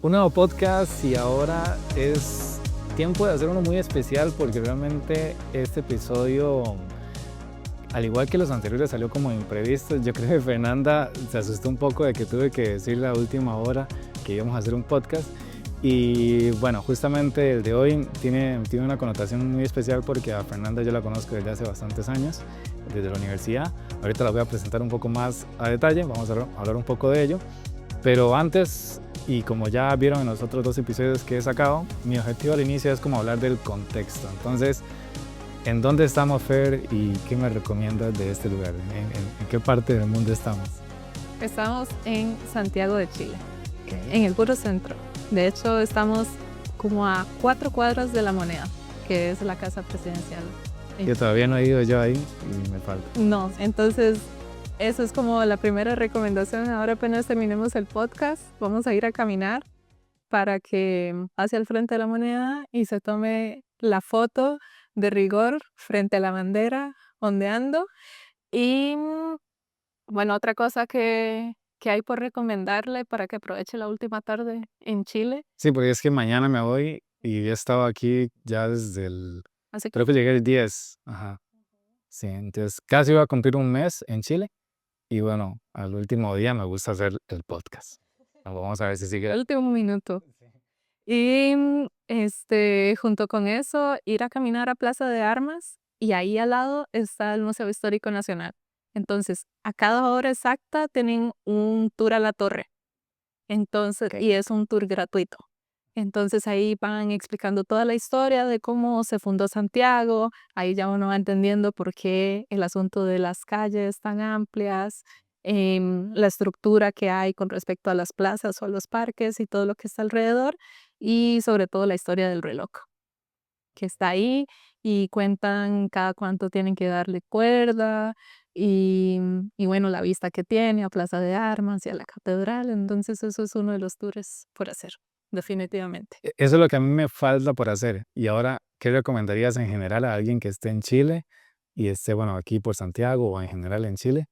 un nuevo podcast y ahora es tiempo de hacer uno muy especial porque realmente este episodio, al igual que los anteriores, salió como imprevisto. Yo creo que Fernanda se asustó un poco de que tuve que decir la última hora que íbamos a hacer un podcast. Y bueno, justamente el de hoy tiene una connotación muy especial porque a Fernanda yo la conozco desde hace bastantes años, desde la universidad. Ahorita la voy a presentar un poco más a detalle, vamos a hablar un poco de ello. Pero antes, y como ya vieron en los otros dos episodios que he sacado, mi objetivo al inicio es como hablar del contexto. Entonces, ¿en dónde estamos, Fer, y qué me recomiendas de este lugar? ¿En qué parte del mundo estamos? Estamos en Santiago de Chile, en el puro centro. De hecho, estamos como a 4 cuadras de La Moneda, que es la casa presidencial. Que todavía no he ido yo ahí y me falta. No, entonces eso es como la primera recomendación. Ahora apenas terminemos el podcast, vamos a ir a caminar para que pase al frente de La Moneda y se tome la foto de rigor frente a la bandera, ondeando. Y bueno, otra cosa que hay por recomendarle para que aproveche la última tarde en Chile. Sí, porque es que mañana me voy y he estado aquí ya desde el... Así que Creo que llegué el 10. Ajá. Sí, entonces casi voy a cumplir un mes en Chile. Y bueno, al último día me gusta hacer el podcast. Vamos a ver si sigue. el último minuto. Y junto con eso, ir a caminar a Plaza de Armas y ahí al lado está el Museo Histórico Nacional. Entonces, a cada hora exacta tienen un tour a la torre. Entonces, Ok. y es un tour gratuito. Entonces ahí van explicando toda la historia de cómo se fundó Santiago. Ahí ya uno va entendiendo por qué el asunto de las calles tan amplias, la estructura que hay con respecto a las plazas o a los parques y todo lo que está alrededor. Y sobre todo la historia del reloj, que está ahí y cuentan cada cuánto tienen que darle cuerda y bueno, la vista que tiene a Plaza de Armas y a la catedral. Entonces eso es uno de los tours por hacer, definitivamente. Eso es lo que a mí me falta por hacer. Y ahora, ¿qué recomendarías en general a alguien que esté en Chile y esté, bueno, aquí por Santiago o en general en Chile,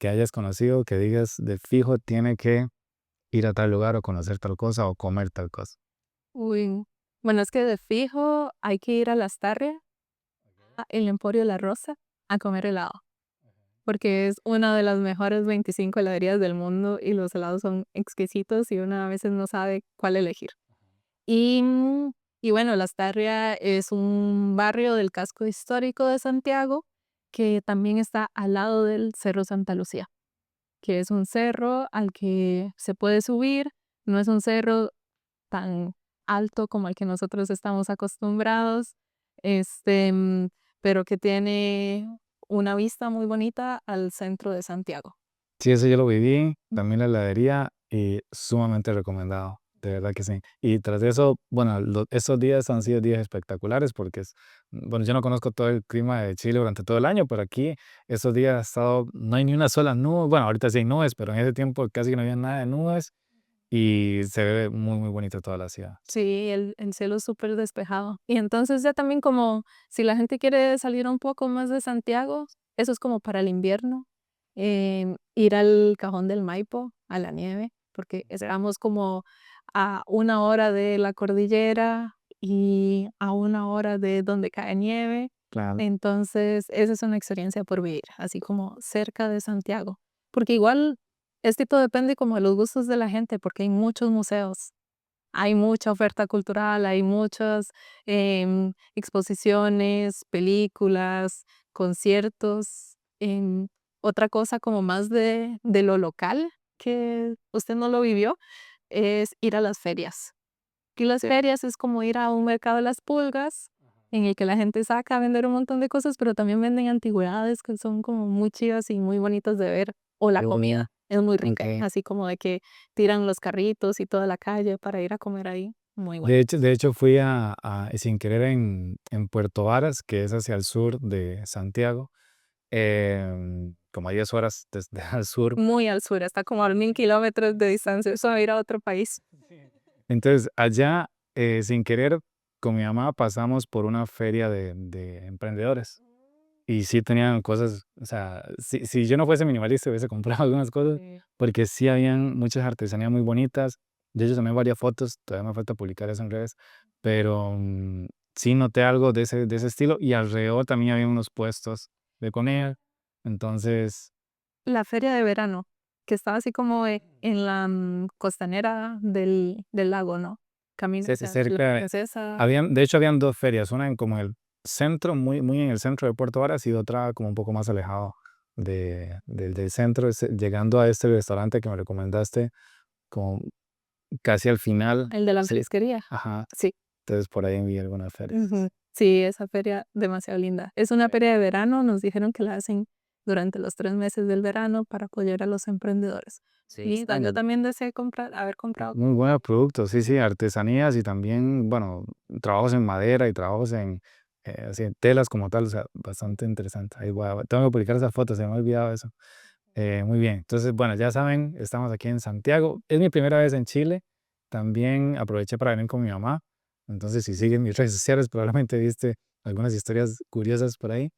que hayas conocido, que digas de fijo tiene que ir a tal lugar o conocer tal cosa o comer tal cosa? Uy, bueno, es que de fijo hay que ir a Las Tarrias, el Emporio La Rosa, a comer helado, porque es una de las mejores 25 heladerías del mundo y los helados son exquisitos y uno a veces no sabe cuál elegir. Y, y bueno, Las Tarrias es un barrio del casco histórico de Santiago que también está al lado del Cerro Santa Lucía, que es un cerro al que se puede subir. No es un cerro tan alto como el que nosotros estamos acostumbrados, este, mm, pero que tiene una vista muy bonita al centro de Santiago. Sí, eso yo lo viví, también la heladería y sumamente recomendado, de verdad que sí. Y tras de eso, bueno, esos días han sido días espectaculares porque bueno, yo no conozco todo el clima de Chile durante todo el año, pero aquí esos días ha estado, no hay ni una sola nube, bueno, ahorita sí hay nubes, pero en ese tiempo casi que no había nada de nubes y se ve muy, muy bonito toda la ciudad. Sí, el cielo es súper despejado. Y entonces ya también como si la gente quiere salir un poco más de Santiago, eso es como para el invierno, ir al Cajón del Maipo, a la nieve, porque estamos como a 1 hora de la cordillera y a 1 hora de donde cae nieve. Claro. Entonces, esa es una experiencia por vivir, así como cerca de Santiago. Porque igual, esto depende como de los gustos de la gente, porque hay muchos museos. Hay mucha oferta cultural, hay muchas exposiciones, películas, conciertos. Otra cosa como más de lo local, que usted no lo vivió, es ir a las ferias. Y las Sí. ferias es como ir a un mercado de las pulgas, en el que la gente saca a vender un montón de cosas, pero también venden antigüedades que son como muy chidas y muy bonitas de ver. O la Qué bonito. comida es muy rica, Ok. así como de que tiran los carritos y toda la calle para ir a comer ahí. Muy bueno. De hecho fui sin querer en Puerto Varas, que es hacia el sur de Santiago, como a 10 horas desde al sur. Muy al sur, está como a 1000 kilómetros de distancia. Eso a ir a otro país. Entonces, allá, sin querer, con mi mamá pasamos por una feria de emprendedores. Y sí tenían cosas, o sea, si yo no fuese minimalista, hubiese comprado algunas cosas, Sí. porque sí habían muchas artesanías muy bonitas. De hecho, también varias fotos, todavía me falta publicar eso en redes, pero sí noté algo de ese estilo y alrededor también había unos puestos de comida. Entonces, La feria de verano, que estaba así como en la costanera del lago, ¿no? Camino hacia la cerca, princesa. de hecho, habían dos ferias, una en como el centro, muy en el centro de Puerto Varas y otra como un poco más alejado del centro, llegando a este restaurante que me recomendaste, como casi al final. El de la Sí, marisquería. ajá. Sí. Entonces por ahí vi algunas ferias. Ujú. Sí, esa feria demasiado linda. Es una feria de verano, nos dijeron que la hacen durante los 3 meses del verano para apoyar a los emprendedores. Sí, Linda, yo están también deseé haber comprado. muy buenos productos, sí, sí, artesanías y también, bueno, trabajos en madera y trabajos así, en telas como tal, o sea, bastante interesante. Ahí tengo que publicar esas fotos, se me ha olvidado eso. Muy bien, entonces, bueno, ya saben, estamos aquí en Santiago. Es mi primera vez en Chile. También aproveché para venir con mi mamá. Entonces, si siguen mis redes sociales, probablemente viste algunas historias curiosas por ahí.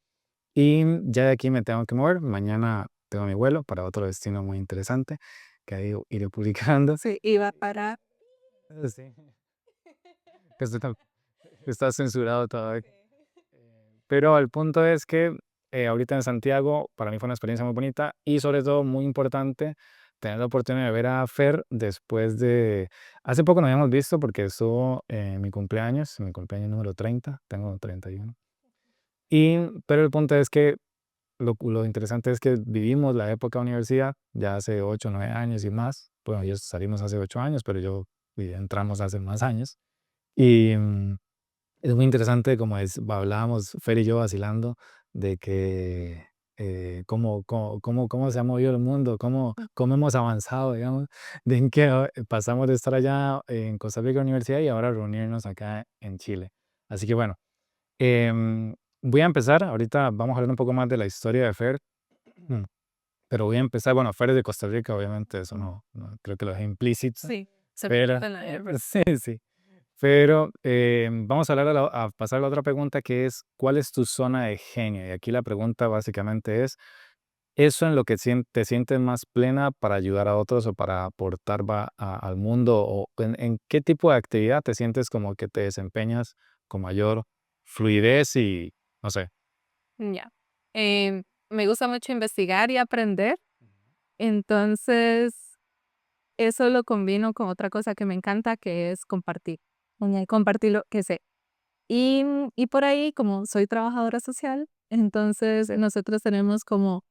Y ya de aquí me tengo que mover. Mañana tengo mi vuelo para otro destino muy interesante que ahí iré publicando. Sí, iba para Sí, que está censurado todavía. Pero el punto es que ahorita en Santiago para mí fue una experiencia muy bonita y sobre todo muy importante tener la oportunidad de ver a Fer después de... Hace poco nos habíamos visto porque estuvo en mi cumpleaños número 30, tengo 31. Pero el punto es que lo interesante es que vivimos la época universidad ya hace 8 o 9 años y más. Bueno, ellos salimos hace 8 años, pero entramos hace más años. Y es muy interesante, como hablábamos Fer y yo vacilando, de que cómo se ha movido el mundo, cómo hemos avanzado, digamos, de en que pasamos de estar allá en Costa Rica Universidad y ahora reunirnos acá en Chile. Así que bueno, voy a empezar, ahorita vamos a hablar un poco más de la historia de Fer, mm, pero voy a empezar, bueno, Fer es de Costa Rica, obviamente, eso no creo que lo dejé implícito, sí, se pero pregunta en la R. sí, sí. Pero vamos a hablar a pasar a la otra pregunta que es, ¿cuál es tu zona de genio? Y aquí la pregunta básicamente es, ¿eso en lo que te sientes más plena para ayudar a otros o para aportar al mundo? ¿O en qué tipo de actividad te sientes como que te desempeñas con mayor fluidez y, no sé? Ya. Me gusta mucho investigar y aprender, entonces eso lo combino con otra cosa que me encanta, que es compartir. Compartir lo que sé. Y por ahí, como soy trabajadora social, entonces nosotros tenemos como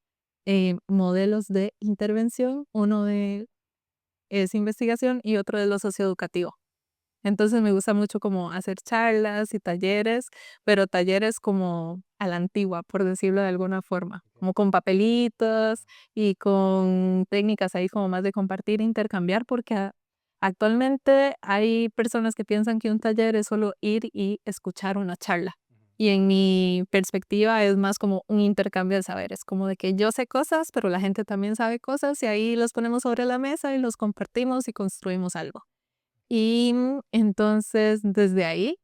modelos de intervención. Uno es investigación y otro es lo socioeducativo. Entonces me gusta mucho como hacer charlas y talleres, pero talleres como a la antigua, por decirlo de alguna forma, como con papelitos y con técnicas ahí como más de compartir e intercambiar, porque actualmente hay personas que piensan que un taller es solo ir y escuchar una charla. Y en mi perspectiva es más como un intercambio de saberes, como de que yo sé cosas, pero la gente también sabe cosas y ahí los ponemos sobre la mesa y los compartimos y construimos algo. Y entonces desde ahí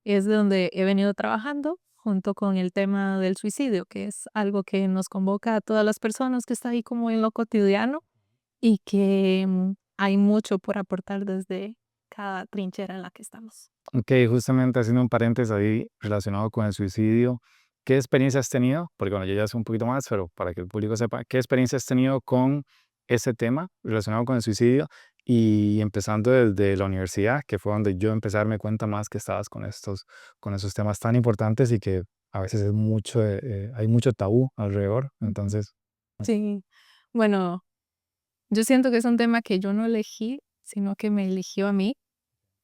es de donde he venido trabajando junto con el tema del suicidio, que es algo que nos convoca a todas las personas, que está ahí como en lo cotidiano y que hay mucho por aportar desde cada trinchera en la que estamos. Ok, justamente haciendo un paréntesis ahí relacionado con el suicidio, ¿qué experiencia has tenido? Porque bueno, yo ya sé un poquito más, pero para que el público sepa, ¿qué experiencia has tenido con ese tema relacionado con el suicidio? Y empezando desde la universidad, que fue donde yo empecé a darme cuenta más que estabas con esos temas tan importantes y que a veces hay mucho tabú alrededor. Ujú. Entonces, Sí, bueno, yo siento que es un tema que yo no elegí, sino que me eligió a mí,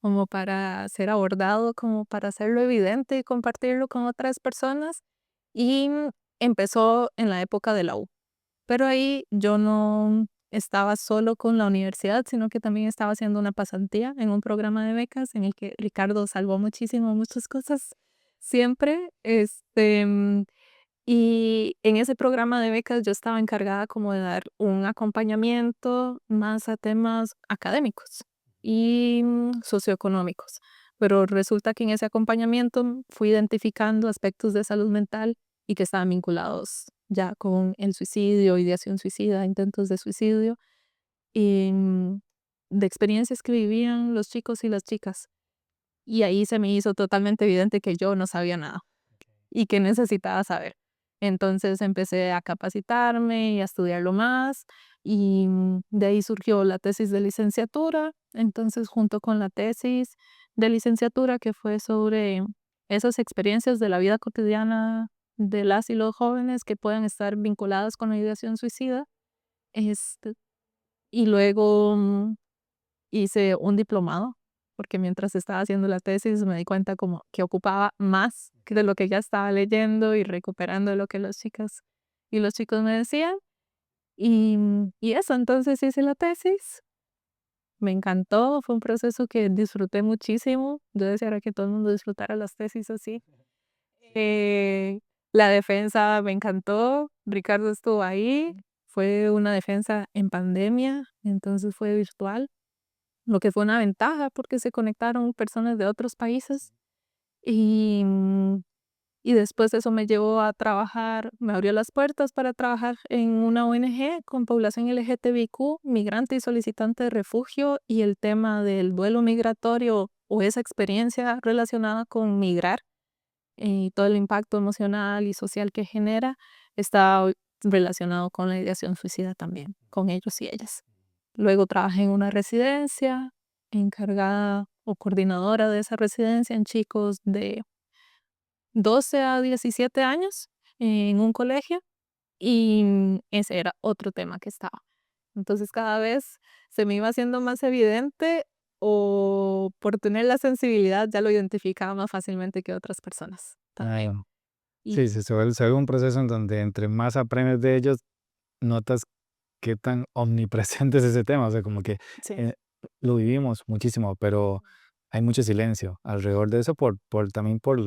como para ser abordado, como para hacerlo evidente y compartirlo con otras personas. Y empezó en la época de la U. Pero ahí yo no estaba solo con la universidad, sino que también estaba haciendo una pasantía en un programa de becas en el que Ricardo salvó muchísimo, muchas cosas siempre. Y en ese programa de becas yo estaba encargada como de dar un acompañamiento más a temas académicos y socioeconómicos. Pero resulta que en ese acompañamiento fui identificando aspectos de salud mental y que estaban vinculados ya con el suicidio, ideación suicida, intentos de suicidio. Y de experiencias que vivían los chicos y las chicas. Y ahí se me hizo totalmente evidente que yo no sabía nada y que necesitaba saber. Entonces empecé a capacitarme y a estudiarlo más y de ahí surgió la tesis de licenciatura. Entonces, junto con la tesis de licenciatura, que fue sobre esas experiencias de la vida cotidiana de las y los jóvenes que puedan estar vinculadas con la ideación suicida, este, y luego hice un diplomado, porque mientras estaba haciendo la tesis me di cuenta como que ocupaba más que de lo que ya estaba leyendo y recuperando lo que las chicas y los chicos me decían. Y eso, entonces hice la tesis, me encantó, fue un proceso que disfruté muchísimo. Yo deseara que todo el mundo disfrutara las tesis así. Eh, la defensa me encantó, Ricardo estuvo ahí, fue una defensa en pandemia, entonces fue virtual, lo que fue una ventaja porque se conectaron personas de otros países y, y después eso me llevó a trabajar, me abrió las puertas para trabajar en una ONG con población LGTBIQ, migrante y solicitante de refugio, y el tema del duelo migratorio o esa experiencia relacionada con migrar y todo el impacto emocional y social que genera está relacionado con la ideación suicida también, con ellos y ellas. Luego trabajé en una residencia, encargada o coordinadora de esa residencia en chicos de 12 a 17 años en un colegio y ese era otro tema que estaba. Entonces cada vez se me iba haciendo más evidente o por tener la sensibilidad ya lo identificaba más fácilmente que otras personas. Ay, Y sí, se vuelve un proceso en donde entre más aprendes de ellos, notas qué tan omnipresente es ese tema. O sea, como que sí, eh, lo vivimos muchísimo, pero hay mucho silencio alrededor de eso también por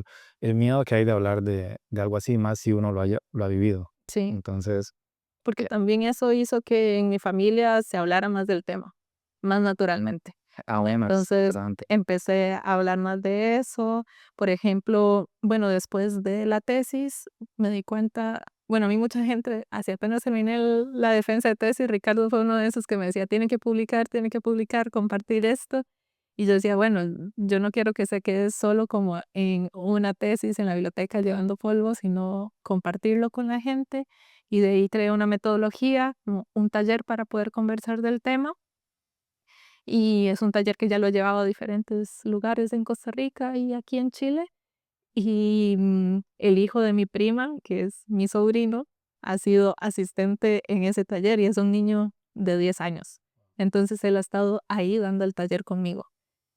el miedo que hay de hablar de algo así, más si uno lo ha vivido. sí, Entonces, porque también eso hizo que en mi familia se hablara más del tema, más naturalmente. bueno, es Entonces interesante. empecé a hablar más de eso. Por ejemplo, bueno, después de la tesis me di cuenta, bueno, a mí mucha gente, así apenas terminé la defensa de tesis, Ricardo fue uno de esos que me decía, tiene que publicar, compartir esto. Y yo decía, bueno, yo no quiero que se quede solo como en una tesis en la biblioteca llevando polvo, sino compartirlo con la gente. Y de ahí creé una metodología, un taller para poder conversar del tema. Y es un taller que ya lo he llevado a diferentes lugares en Costa Rica y aquí en Chile. Y el hijo de mi prima, que es mi sobrino, ha sido asistente en ese taller y es un niño de 10 años. Entonces él ha estado ahí dando el taller conmigo.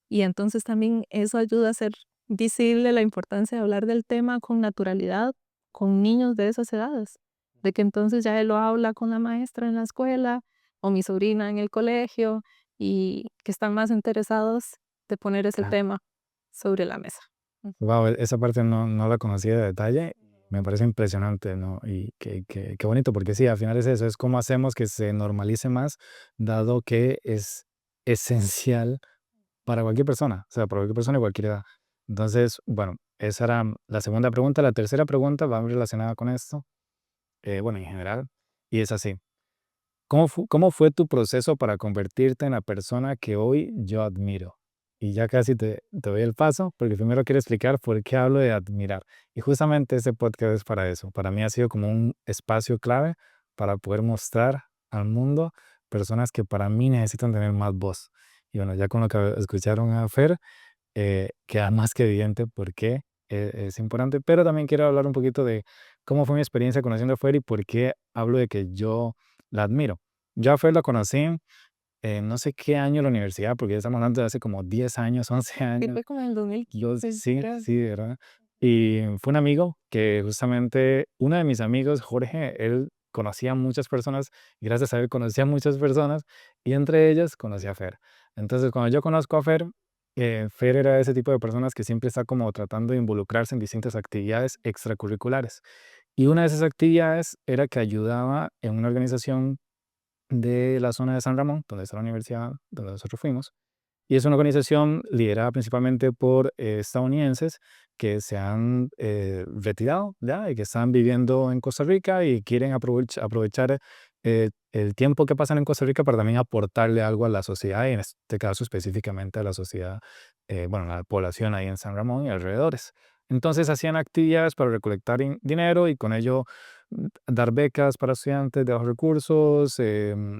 Y entonces también eso ayuda a hacer visible la importancia de hablar del tema con naturalidad, con niños de esas edades. De que entonces ya él lo habla con la maestra en la escuela o mi sobrina en el colegio y que están más interesados de poner ese tema sobre la mesa. Wow, esa parte no la conocía de detalle. Me parece impresionante, ¿no? Y qué bonito, porque sí, al final es eso, es cómo hacemos que se normalice más, dado que es esencial para cualquier persona, o sea, para cualquier persona de cualquier edad. Entonces, bueno, esa era la segunda pregunta. La tercera pregunta va relacionada con esto, bueno, en general, y es así. ¿Cómo fue tu proceso para convertirte en la persona que hoy yo admiro? Y ya casi te doy el paso, porque primero quiero explicar por qué hablo de admirar. Y justamente este podcast es para eso. Para mí ha sido como un espacio clave para poder mostrar al mundo personas que para mí necesitan tener más voz. Y bueno, ya con lo que escucharon a Fer, queda más que evidente por qué es importante. Pero también quiero hablar un poquito de cómo fue mi experiencia conociendo a Fer y por qué hablo de que yo la admiro. Yo a Fer la conocí en no sé qué año en la universidad, porque ya estamos hablando de hace como 10 años, 11 Sí, años. fue como en el 2015, Sí, creo. sí, de verdad. Y fue un amigo que justamente, uno de mis amigos, Jorge, él conocía a muchas personas, y gracias a él conocía a muchas personas, y entre ellas conocí a Fer. Entonces, cuando yo conozco a Fer, Fer era ese tipo de personas que siempre está como tratando de involucrarse en distintas actividades extracurriculares. Y una de esas actividades era que ayudaba en una organización de la zona de San Ramón, donde está la universidad donde nosotros fuimos. Y es una organización liderada principalmente por estadounidenses que se han retirado ya y que están viviendo en Costa Rica y quieren aprovechar el tiempo que pasan en Costa Rica para también aportarle algo a la sociedad y en este caso específicamente a la sociedad, bueno, la población ahí en San Ramón y alrededores. Entonces hacían actividades para recolectar dinero y con ello dar becas para estudiantes de bajos recursos,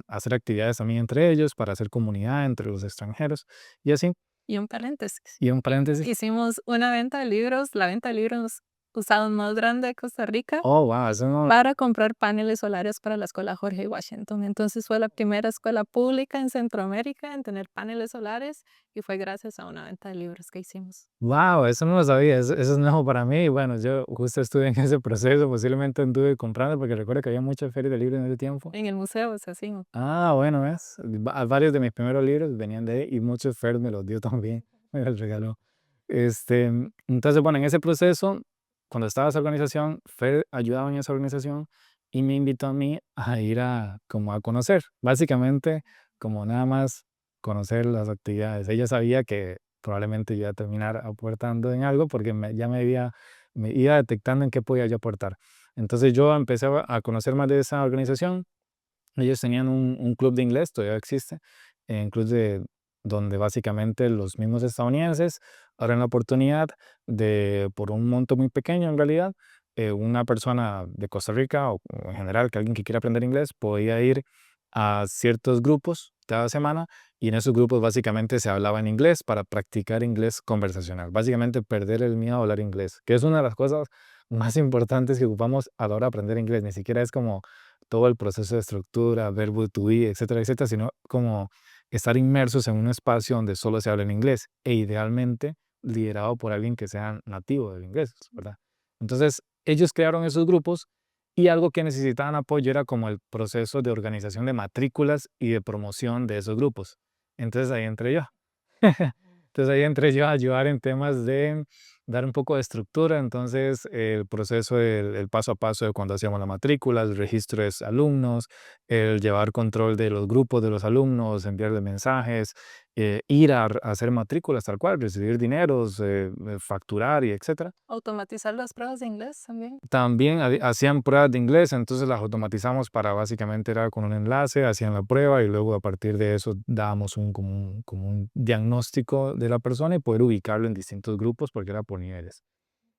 hacer actividades también entre ellos para hacer comunidad entre los extranjeros y así. Y un paréntesis. Y un paréntesis. Hicimos una venta de libros, la venta de libros usados más grande de Costa Rica Oh, wow, eso no. para comprar paneles solares para la escuela Jorge Washington. Entonces fue la primera escuela pública en Centroamérica en tener paneles solares y fue gracias a una venta de libros que hicimos. Wow, eso no lo sabía, eso es nuevo para mí. Bueno, yo justo estuve en ese proceso, posiblemente anduve comprando porque recuerdo que había muchas ferias de libros en ese tiempo. En el museo es así. Ah, bueno, ¿ves? Varios de mis primeros libros venían de ahí y muchos Fer me los dio también, me los regaló. Entonces, bueno, en ese proceso, cuando estaba esa organización, Fer ayudaba en esa organización y me invitó a mí a ir como a conocer, básicamente como nada más conocer las actividades. Ella sabía que probablemente yo iba a terminar aportando en algo porque me iba detectando en qué podía yo aportar. Entonces yo empecé a conocer más de esa organización. Ellos tenían un club de inglés, todavía existe, un club donde básicamente los mismos estadounidenses abren la oportunidad de, por un monto muy pequeño en realidad, una persona de Costa Rica o en general que alguien que quiera aprender inglés podía ir a ciertos grupos cada semana y en esos grupos básicamente se hablaba en inglés para practicar inglés conversacional, básicamente perder el miedo a hablar inglés, que es una de las cosas más importantes que ocupamos a la hora de aprender inglés, ni siquiera es como todo el proceso de estructura, verbo to be, etcétera, etcétera, sino como estar inmersos en un espacio donde solo se habla en inglés e idealmente liderado por alguien que sea nativo del inglés, ¿verdad? Entonces, ellos crearon esos grupos y algo que necesitaban apoyo era como el proceso de organización de matrículas y de promoción de esos grupos. Entonces ahí entré yo. Entonces ahí entré yo a ayudar en temas de dar un poco de estructura, entonces el proceso, el paso a paso de cuando hacíamos la matrícula, el registro de alumnos, el llevar control de los grupos de los alumnos, enviarles mensajes, ir a hacer matrículas tal cual, recibir dineros, facturar y etcétera. Automatizar las pruebas de inglés también. También hacían pruebas de inglés, entonces las automatizamos para básicamente era con un enlace, hacían la prueba y luego a partir de eso dábamos como un diagnóstico de la persona y poder ubicarlo en distintos grupos porque era por niveles.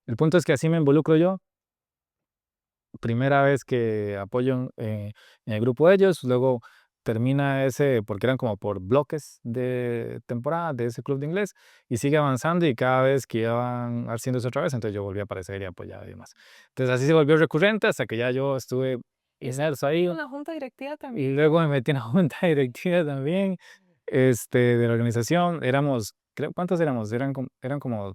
El punto es que así me involucro yo. Primera vez que apoyo en el grupo de ellos, luego termina ese, porque eran como por bloques de temporada de ese club de inglés, y sigue avanzando y cada vez que iban haciéndose otra vez, entonces yo volví a aparecer y apoyaba y demás. Entonces así se volvió recurrente hasta que ya yo estuve inmerso ahí En la junta directiva también. y luego me metí en la junta directiva también de la organización. Éramos, creo, ¿cuántos éramos? Eran como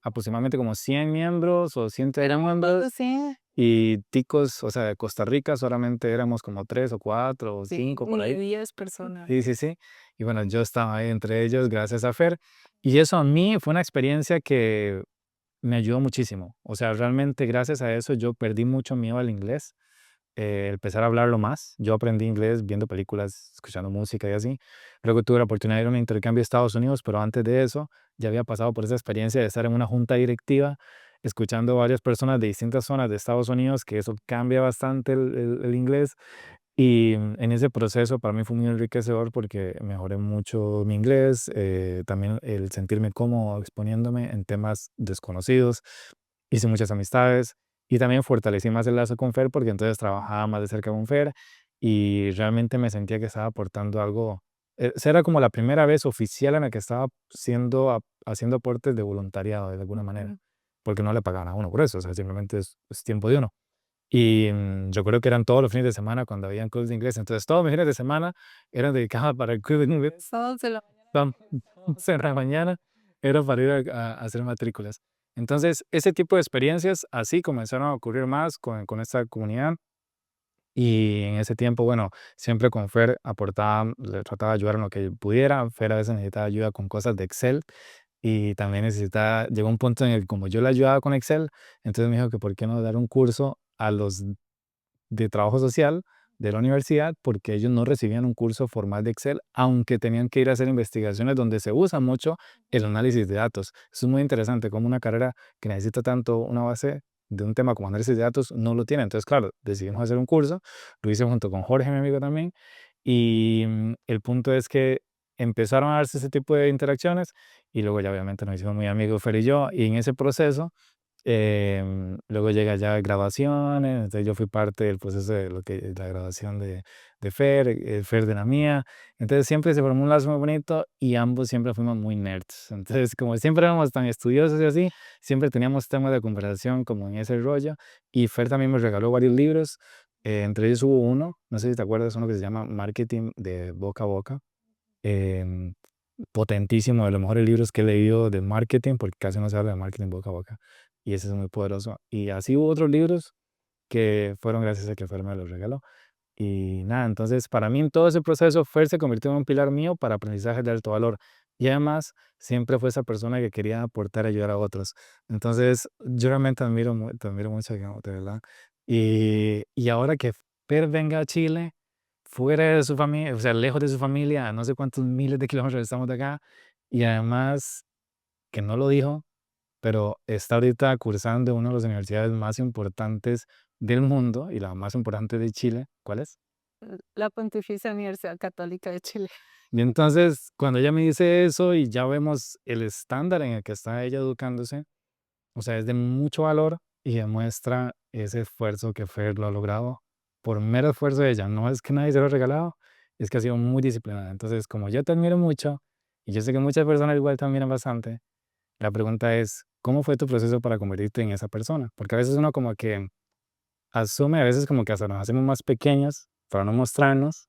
aproximadamente como 100 miembros o 100 miembros. Sí, Y ticos, o sea, de Costa Rica solamente éramos como 3 o 4 o sí, 5 por ni ahí. 10 personas. Sí, sí, sí. Y bueno, yo estaba ahí entre ellos gracias a Fer. Y eso a mí fue una experiencia que me ayudó muchísimo. O sea, realmente gracias a eso yo perdí mucho miedo al inglés, empezar a hablarlo más. Yo aprendí inglés viendo películas, escuchando música y así. Luego tuve la oportunidad de ir a un intercambio a Estados Unidos, pero antes de eso ya había pasado por esa experiencia de estar en una junta directiva, escuchando a varias personas de distintas zonas de Estados Unidos, que eso cambia bastante el inglés. Y en ese proceso para mí fue muy enriquecedor porque mejoré mucho mi inglés, también el sentirme cómodo exponiéndome en temas desconocidos. Hice muchas amistades y también fortalecí más el lazo con Fer porque entonces trabajaba más de cerca con Fer y realmente me sentía que estaba aportando algo. Esa era como la primera vez oficial en la que estaba haciendo aportes de voluntariado de alguna manera, Ujú. porque no le pagaban a uno por eso, o sea, simplemente es tiempo de uno. Y recuerdo que eran todos los fines de semana cuando habían clubes de inglés, entonces todos mis fines de semana eran dedicados para el club de inglés. Sábados de la Pam, 11 de la mañana era para ir a hacer matrículas. Entonces, ese tipo de experiencias así comenzaron a ocurrir más con esta comunidad. Y en ese tiempo, bueno, siempre con Fer aportaba, le trataba de ayudar en lo que pudiera. Fer a veces necesitaba ayuda con cosas de Excel y también llegó un punto en el que como yo le ayudaba con Excel, entonces me dijo que por qué no dar un curso a los de trabajo social de la universidad porque ellos no recibían un curso formal de Excel, aunque tenían que ir a hacer investigaciones donde se usa mucho el análisis de datos. Eso es muy interesante, como una carrera que necesita tanto una base de un tema como análisis de datos no lo tiene. Entonces, claro, decidimos hacer un curso, lo hice junto con Jorge, mi amigo también, y el punto es que empezaron a darse ese tipo de interacciones y luego ya obviamente nos hicimos muy amigos Fer y yo, y en ese proceso luego llega ya grabaciones, entonces yo fui parte del proceso de lo que la grabación de Fer, Fer de la mía. Entonces siempre se formó un lazo muy bonito y ambos siempre fuimos muy nerds. Entonces, como siempre éramos tan estudiosos y así, siempre teníamos temas de conversación como en ese rollo. Y Fer también me regaló varios libros, entre ellos hubo uno, no sé si te acuerdas, uno que se llama Marketing de boca a boca. em, Potentísimo, de los mejores libros que he leído de marketing, porque casi no se habla de marketing boca a boca, y ese es muy poderoso. Y así hubo otros libros que fueron gracias a que Fer me los regaló. Y nada, entonces para mí en todo ese proceso, Fer se convirtió en un pilar mío para aprendizaje de alto valor. Y además, siempre fue esa persona que quería aportar y ayudar a otros. Entonces, yo realmente te admiro mucho, digamos, de verdad. Y ahora que Fer venga a Chile, fuera de su familia, o sea, lejos de su familia, a no sé cuántos miles de kilómetros estamos de acá, y además, que no lo dijo, pero está ahorita cursando una de las universidades más importantes del mundo y la más importante de Chile. ¿Cuál es? La Pontificia Universidad Católica de Chile. Y entonces, cuando ella me dice eso y ya vemos el estándar en el que está ella educándose, o sea, es de mucho valor y demuestra ese esfuerzo que Fer lo ha logrado por mero esfuerzo de ella. No es que nadie se lo ha regalado, es que ha sido muy disciplinada. Entonces, como yo te admiro mucho y yo sé que muchas personas igual te admiran bastante, la pregunta es, ¿cómo fue tu proceso para convertirte en esa persona? Porque a veces uno como que asume, a veces como que hasta nos hacemos más pequeños para no mostrarnos.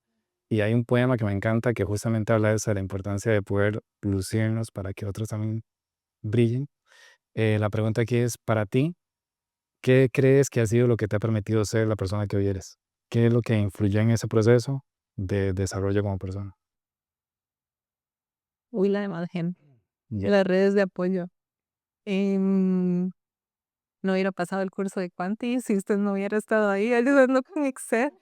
Y hay un poema que me encanta que justamente habla de eso, de la importancia de poder lucirnos para que otros también brillen. La pregunta aquí es, para ti, ¿qué crees que ha sido lo que te ha permitido ser la persona que hoy eres? ¿Qué es lo que influyó en ese proceso de desarrollo como persona? Uy, la demás gente. Ya. Las redes de apoyo. Em, no hubiera pasado el curso de Quanti si usted no hubiera estado ahí ayudando con Excel.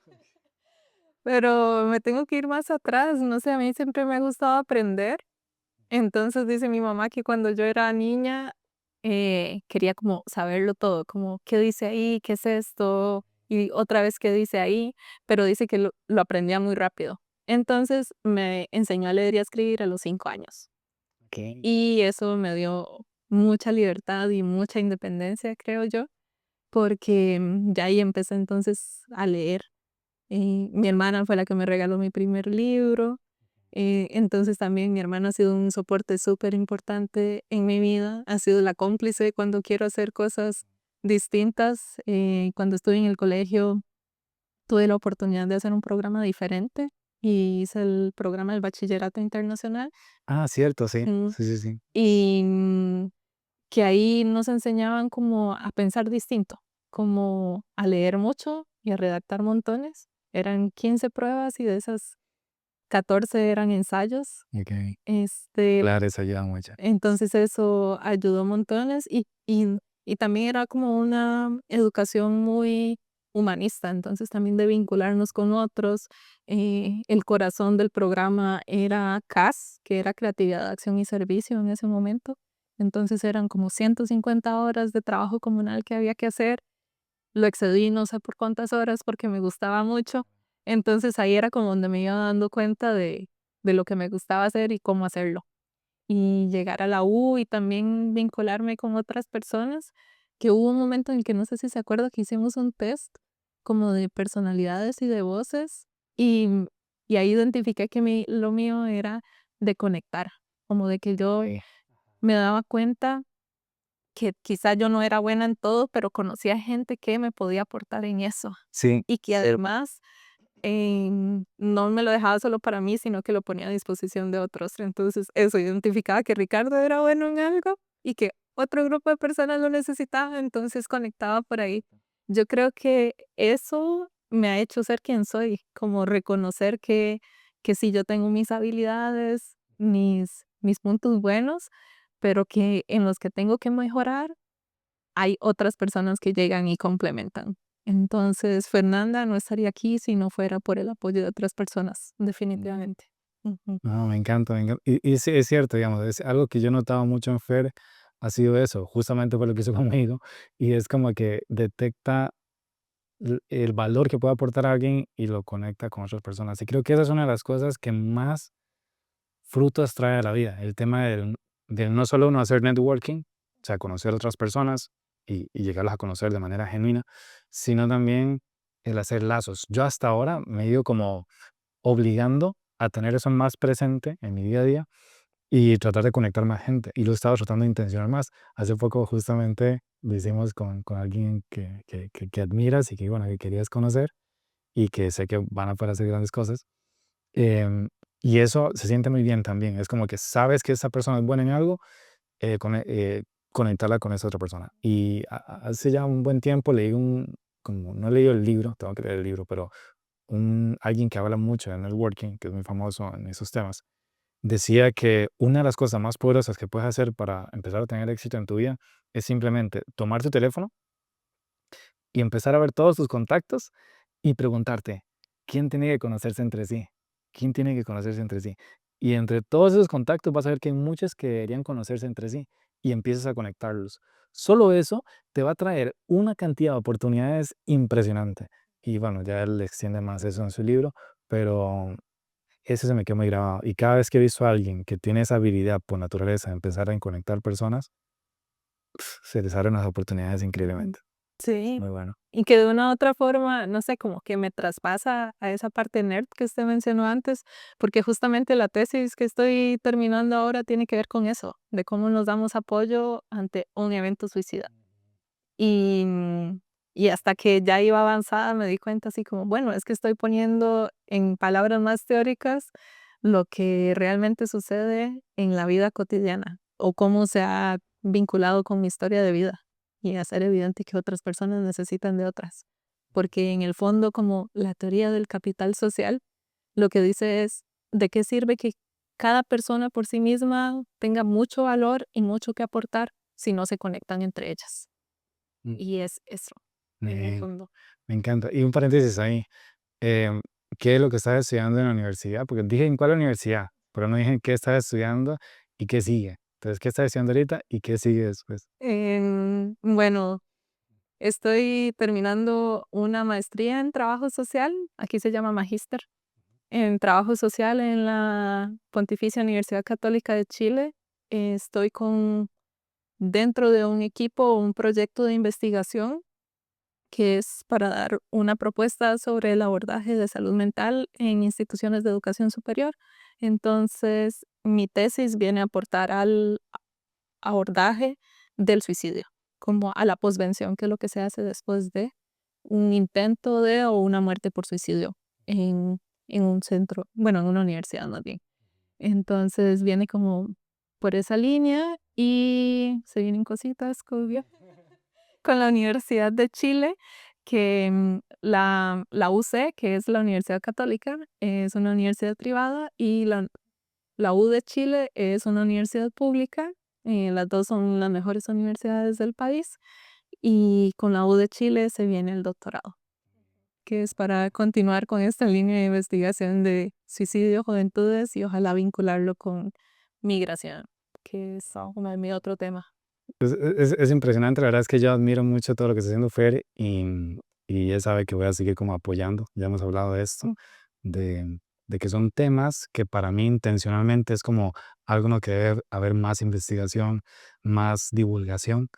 Pero me tengo que ir más atrás. No sé, a mí siempre me ha gustado aprender. Entonces dice mi mamá que cuando yo era niña quería como saberlo todo, como qué dice ahí, qué es esto, y otra vez qué dice ahí, pero dice que lo aprendía muy rápido. Entonces me enseñó a leer y a escribir a los 5 años. Ok. Y eso me dio mucha libertad y mucha independencia, creo yo, porque ya ahí empecé entonces a leer. Mi hermana fue la que me regaló mi primer libro. Entonces también mi hermana ha sido un soporte súper importante en mi vida, ha sido la cómplice cuando quiero hacer cosas distintas. Cuando estuve en el colegio tuve la oportunidad de hacer un programa diferente y hice el programa del Bachillerato Internacional. Ah, cierto, sí. Mm, Sí, sí, sí. Y que ahí nos enseñaban como a pensar distinto, como a leer mucho y a redactar montones. Eran 15 pruebas y de esas 14 eran ensayos. Ok. Este, Claro, eso ayuda mucho. entonces eso ayudó montones y también era como una educación muy humanista, entonces también de vincularnos con otros. El corazón del programa era CAS, que era Creatividad, Acción y Servicio en ese momento. Entonces eran como 150 horas de trabajo comunal que había que hacer. Lo excedí no sé por cuántas horas porque me gustaba mucho. Entonces ahí era como donde me iba dando cuenta de lo que me gustaba hacer y cómo hacerlo. Y llegar a la U y también vincularme con otras personas, que hubo un momento en el que no sé si se acuerda que hicimos un test como de personalidades y de voces y, y ahí identifiqué que lo mío era de conectar, como de que yo Sí. me daba cuenta que quizá yo no era buena en todo, pero conocía gente que me podía aportar en eso Sí. y que además no me lo dejaba solo para mí, sino que lo ponía a disposición de otros. Entonces, eso identificaba que Ricardo era bueno en algo y que otro grupo de personas lo necesitaba, entonces conectaba por ahí. Yo creo que eso me ha hecho ser quien soy, como reconocer que sí yo tengo mis habilidades, mis puntos buenos, pero que en los que tengo que mejorar hay otras personas que llegan y complementan. Entonces, Fernanda no estaría aquí si no fuera por el apoyo de otras personas, definitivamente. Ujú. No, me encanta, me encanta. Y sí, es cierto, digamos, es algo que yo notaba mucho en Fer. ha sido eso, justamente fue lo que hizo conmigo, y es como que detecta el valor que puede aportar a alguien y lo conecta con otras personas. Y creo que esa es una de las cosas que más frutos trae a la vida, el tema del no solo uno hacer networking, o sea, conocer a otras personas y llegarlas a conocer de manera genuina, sino también el hacer lazos. Yo hasta ahora me he ido como obligando a tener eso más presente en mi día a día y tratar de conectar más gente. Y lo he estado tratando de intencionar más. Hace poco justamente lo hicimos con alguien que admiras y que, bueno, que querías conocer y que sé que van a poder hacer grandes cosas. Em, y eso se siente muy bien también. Es como que sabes que esa persona es buena en algo, conectarla con esa otra persona. Y hace ya un buen tiempo leí como no he leído el libro, tengo que leer el libro, pero alguien que habla mucho de networking, que es muy famoso en esos temas, decía que una de las cosas más poderosas que puedes hacer para empezar a tener éxito en tu vida es simplemente tomar tu teléfono y empezar a ver todos tus contactos y preguntarte, ¿quién tiene que conocerse entre sí? ¿Quién tiene que conocerse entre sí? Y entre todos esos contactos vas a ver que hay muchos que deberían conocerse entre sí y empiezas a conectarlos. Solo eso te va a traer una cantidad de oportunidades impresionante. Y bueno, ya él extiende más eso en su libro, pero eso se me quedó muy grabado. Y cada vez que he visto a alguien que tiene esa habilidad por naturaleza de empezar a conectar personas, se les abren las oportunidades increíblemente. Sí, Muy bueno. y que de una u otra forma, no sé, como que me traspasa a esa parte nerd que usted mencionó antes, porque justamente la tesis que estoy terminando ahora tiene que ver con eso, de cómo nos damos apoyo ante un evento suicida. Y, y hasta que ya iba avanzada me di cuenta así como, bueno, es que estoy poniendo en palabras más teóricas lo que realmente sucede en la vida cotidiana o cómo se ha vinculado con mi historia de vida y hacer evidente que otras personas necesitan de otras. Porque en el fondo, como la teoría del capital social, lo que dice es, ¿de qué sirve que cada persona por sí misma tenga mucho valor y mucho que aportar si no se conectan entre ellas? Mm, Y es eso, en el me fondo. me encanta. Y un paréntesis ahí, em, ¿qué es lo que estás estudiando en la universidad? Porque dije en cuál universidad, pero no dije qué estás estudiando y qué sigue. Entonces, ¿qué estás estudiando ahorita y qué sigue después? Bueno, estoy terminando una maestría en trabajo social, aquí se llama magíster, en trabajo social en la Pontificia Universidad Católica de Chile. Estoy dentro de un equipo, un proyecto de investigación que es para dar una propuesta sobre el abordaje de salud mental en instituciones de educación superior. Entonces, mi tesis viene a aportar al abordaje del suicidio, como a la posvención, que es lo que se hace después de un intento de o una muerte por suicidio en, en un centro, bueno, en una universidad más bien. Entonces viene como por esa línea y se vienen cositas, obvio, con la Universidad de Chile, que la UC, que es la Universidad Católica, es una universidad privada y la U de Chile es una universidad pública. Las dos son las mejores universidades del país y con la U de Chile se viene el doctorado, que es para continuar con esta línea de investigación de suicidio, juventudes y ojalá vincularlo con migración, que es uno de mi otro tema. Es impresionante, la verdad es que yo admiro mucho todo lo que está haciendo Fer y ella sabe que voy a seguir como apoyando. Ya hemos hablado de esto, de que son temas que para mí intencionalmente es como algo en lo que debe haber más investigación, más divulgación.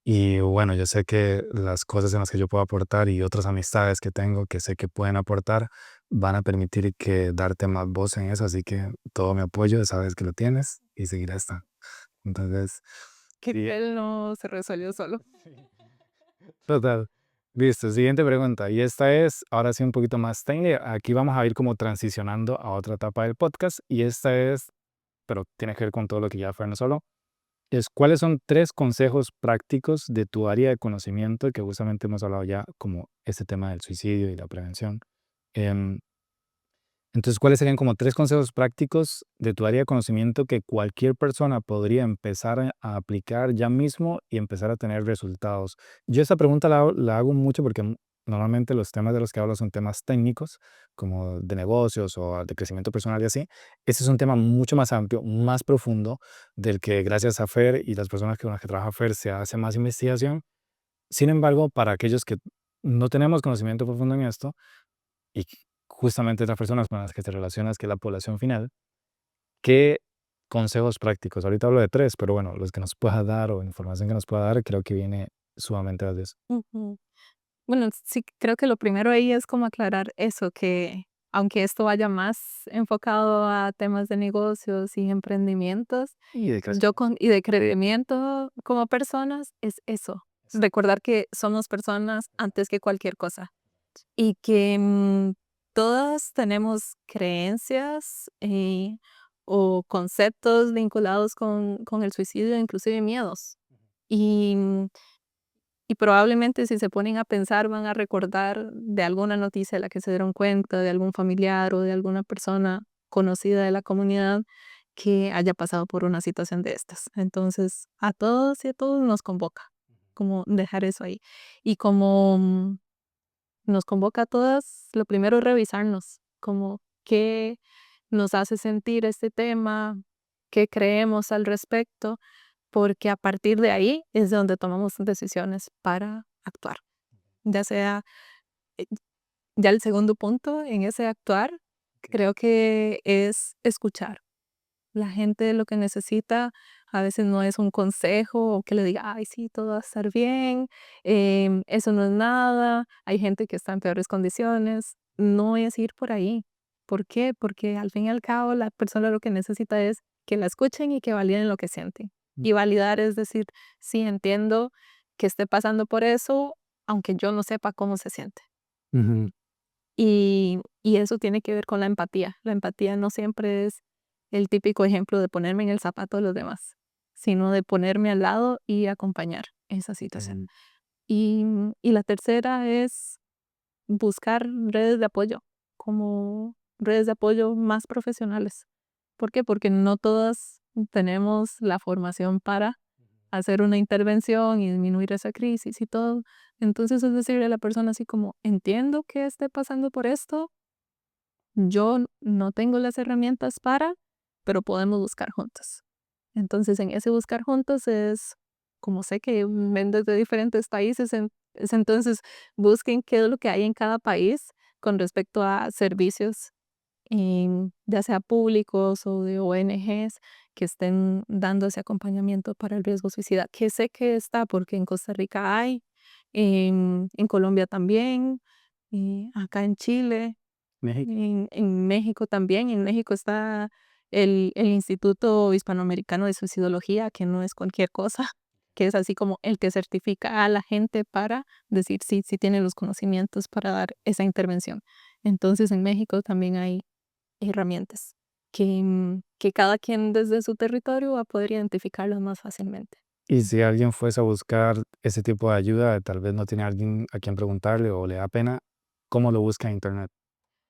Y bueno, yo sé que las cosas en las que yo puedo aportar y otras amistades que tengo que sé que pueden aportar van a permitir que darte más voz en eso, así que todo mi apoyo, sabes que lo tienes y seguirá estando. Entonces, Que sí, él no se resolvió solo. total. Listo, siguiente pregunta. Y esta es, ahora sí, un poquito más técnica. Aquí vamos a ir como transicionando a otra etapa del podcast. Y esta es, pero tiene que ver con todo lo que ya fue no solo. Es, ¿cuáles son tres consejos prácticos de tu área de conocimiento? Que justamente hemos hablado ya como este tema del suicidio y la prevención. Em, entonces, ¿cuáles serían como tres consejos prácticos de tu área de conocimiento que cualquier persona podría empezar a aplicar ya mismo y empezar a tener resultados? Yo esta pregunta la hago mucho porque normalmente los temas de los que hablo son temas técnicos, como de negocios o de crecimiento personal y así. Este es un tema mucho más amplio, más profundo, del que gracias a Fer y las personas con las que trabaja Fer se hace más investigación. Sin embargo, para aquellos que no tenemos conocimiento profundo en esto, y justamente las personas con las que te relacionas, que es la población final, ¿qué consejos prácticos? Ahorita hablo de 3, pero bueno, los que nos pueda dar o información que nos pueda dar, creo que viene sumamente valioso. Ujú. Bueno, sí, creo que lo primero ahí es como aclarar eso, que aunque esto vaya más enfocado a temas de negocios y emprendimientos, Y de y de crecimiento como personas, es eso. Recordar que somos personas antes que cualquier cosa y que todas tenemos creencias o conceptos vinculados con el suicidio, inclusive miedos. Y y probablemente si se ponen a pensar van a recordar de alguna noticia de la que se dieron cuenta, de algún familiar o de alguna persona conocida de la comunidad que haya pasado por una situación de estas. Entonces, a todos y a todos nos convoca, como dejar eso ahí. Y como nos convoca a todas, lo primero es revisarnos, como qué nos hace sentir este tema, qué creemos al respecto, porque a partir de ahí es de donde tomamos decisiones para actuar. Ya sea, eh, ya el segundo punto en ese actuar, creo que es escuchar. La gente lo que necesita a veces no es un consejo o que le diga, ay, sí, todo va a estar bien, eso no es nada, hay gente que está en peores condiciones. No es ir por ahí. ¿Por qué? Porque al fin y al cabo la persona lo que necesita es que la escuchen y que validen lo que sienten. Mm. Y validar es decir, sí, entiendo que esté pasando por eso, aunque yo no sepa cómo se siente. Ujú. Y eso tiene que ver con la empatía. La empatía no siempre es el típico ejemplo de ponerme en el zapato de los demás, sino de ponerme al lado y acompañar esa situación. Ujú. Y la tercera es buscar redes de apoyo, como redes de apoyo más profesionales. ¿Por qué? Porque no todas tenemos la formación para hacer una intervención y disminuir esa crisis y todo. Entonces es decirle a la persona así como, entiendo que esté pasando por esto, yo no tengo las herramientas para, pero podemos buscar juntos. Entonces en ese buscar juntos es, como sé que ven desde diferentes países, es entonces busquen qué es lo que hay en cada país con respecto a servicios ya sea públicos o de ONGs que estén dando ese acompañamiento para el riesgo suicida, que sé que está porque en Costa Rica hay, en Colombia también, acá en Chile, México. en México también. En México está el Instituto Hispanoamericano de Suicidología, que no es cualquier cosa, que es así como el que certifica a la gente para decir si tiene los conocimientos para dar esa intervención. Entonces en México también hay herramientas que cada quien desde su territorio va a poder identificarlas más fácilmente. Y si alguien fuese a buscar ese tipo de ayuda, tal vez no tiene alguien a quien preguntarle o le da pena, ¿cómo lo busca en internet?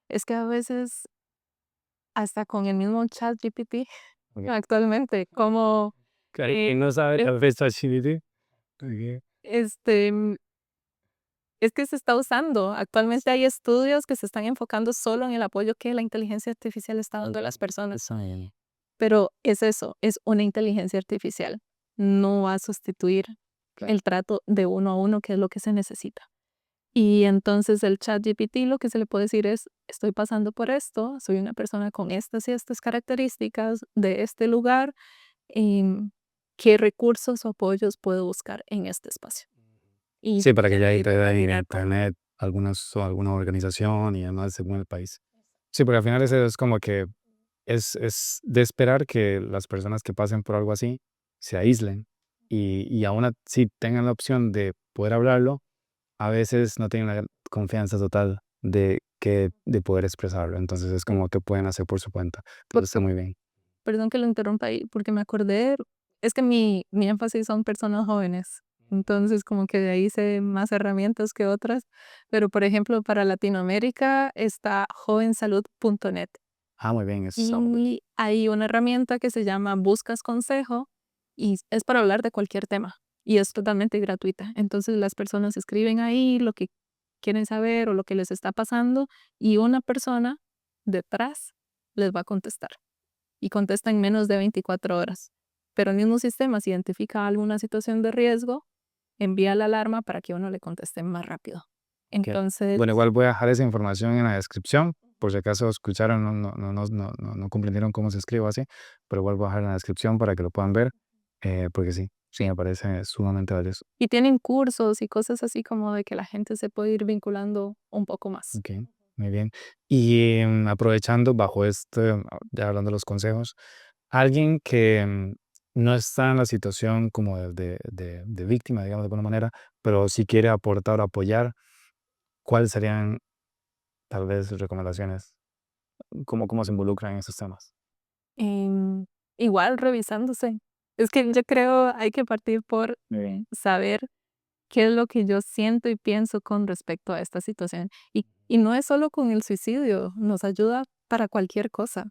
Es que a veces hasta con el mismo ChatGPT Ok. actualmente, como ¿Y no sabe es tal vez ChatGPT? Ok. este, es que se está usando. Actualmente hay estudios que se están enfocando solo en el apoyo que la inteligencia artificial está dando a las personas. Está bien. Pero es eso, es una inteligencia artificial. No va a sustituir Claro. el trato de uno a uno, que es lo que se necesita. Y entonces el ChatGPT lo que se le puede decir es, estoy pasando por esto, soy una persona con estas y estas características de este lugar, em, ¿qué recursos o apoyos puedo buscar en este espacio? Y Sí, para que ya y entre en validar con internet algunas o alguna organización y demás según el país. Sí, porque al final eso es como que es de esperar que las personas que pasen por algo así se aíslen y aún así tengan la opción de poder hablarlo, a veces no tienen la confianza total de poder expresarlo. Entonces es como que pueden hacer por su cuenta. Entonces está muy bien. Perdón que lo interrumpa ahí, porque me acordé, es que mi énfasis son personas jóvenes, entonces como que de ahí sé más herramientas que otras, pero por ejemplo para Latinoamérica está jovensalud.net Ah, muy bien, eso está muy bien. y hay una herramienta que se llama Buscas Consejo y es para hablar de cualquier tema y es totalmente gratuita. Entonces las personas escriben ahí lo que quieren saber o lo que les está pasando, y una persona detrás les va a contestar. Y contesta en menos de 24 horas. Pero el mismo sistema, si identifica alguna situación de riesgo, envía la alarma para que uno le conteste más rápido. Ok. Entonces, Bueno, igual voy a dejar esa información en la descripción, por si acaso escucharon, no comprendieron cómo se escribe así, pero igual voy a dejar en la descripción para que lo puedan ver, porque sí, sí me parece sumamente valioso. y tienen cursos y cosas así como de que la gente se puede ir vinculando un poco más. Ok, muy bien. Y aprovechando bajo ya hablando de los consejos, alguien que no está en la situación como de víctima, digamos de alguna manera, pero sí quiere aportar o apoyar, ¿cuáles serían tal vez sus recomendaciones? ¿Cómo se involucran en esos temas? Em, Igual revisándose. Es que yo creo hay que partir por Muy bien. saber qué es lo que yo siento y pienso con respecto a esta situación. Y no es solo con el suicidio, nos ayuda para cualquier cosa,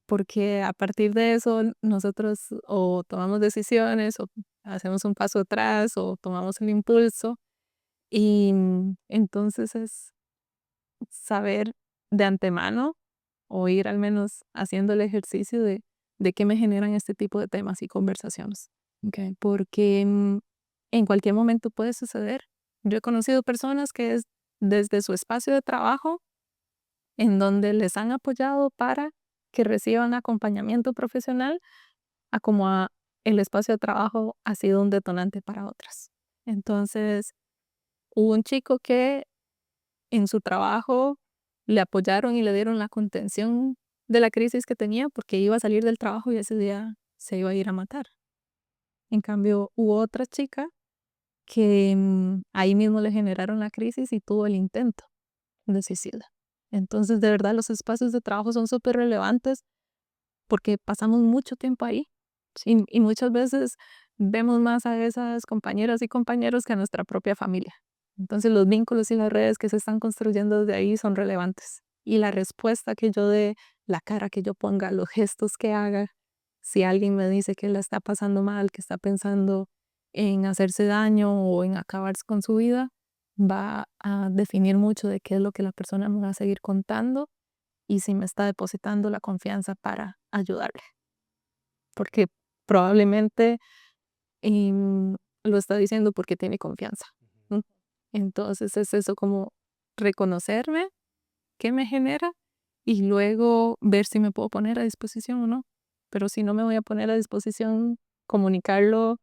porque a partir de eso nosotros o tomamos decisiones o hacemos un paso atrás o tomamos el impulso y entonces es saber de antemano o ir al menos haciendo el ejercicio de qué me generan este tipo de temas y conversaciones. Okay. Porque en cualquier momento puede suceder. Yo he conocido personas que es desde su espacio de trabajo en donde les han apoyado para que reciban acompañamiento profesional, a como el espacio de trabajo ha sido un detonante para otras. Entonces, hubo un chico que en su trabajo le apoyaron y le dieron la contención de la crisis que tenía porque iba a salir del trabajo y ese día se iba a ir a matar. En cambio, hubo otra chica que ahí mismo le generaron la crisis y tuvo el intento de suicida. Entonces, de verdad, los espacios de trabajo son súper relevantes porque pasamos mucho tiempo ahí y muchas veces vemos más a esas compañeras y compañeros que a nuestra propia familia. Entonces los vínculos y las redes que se están construyendo desde ahí son relevantes. Y la respuesta que yo dé, la cara que yo ponga, los gestos que haga, si alguien me dice que la está pasando mal, que está pensando en hacerse daño o en acabarse con su vida, va a definir mucho de qué es lo que la persona me va a seguir contando y si me está depositando la confianza para ayudarle, porque probablemente lo está diciendo porque tiene confianza. ¿Mm? Entonces es eso como reconocerme, qué me genera y luego ver si me puedo poner a disposición o no. Pero si no me voy a poner a disposición, comunicarlo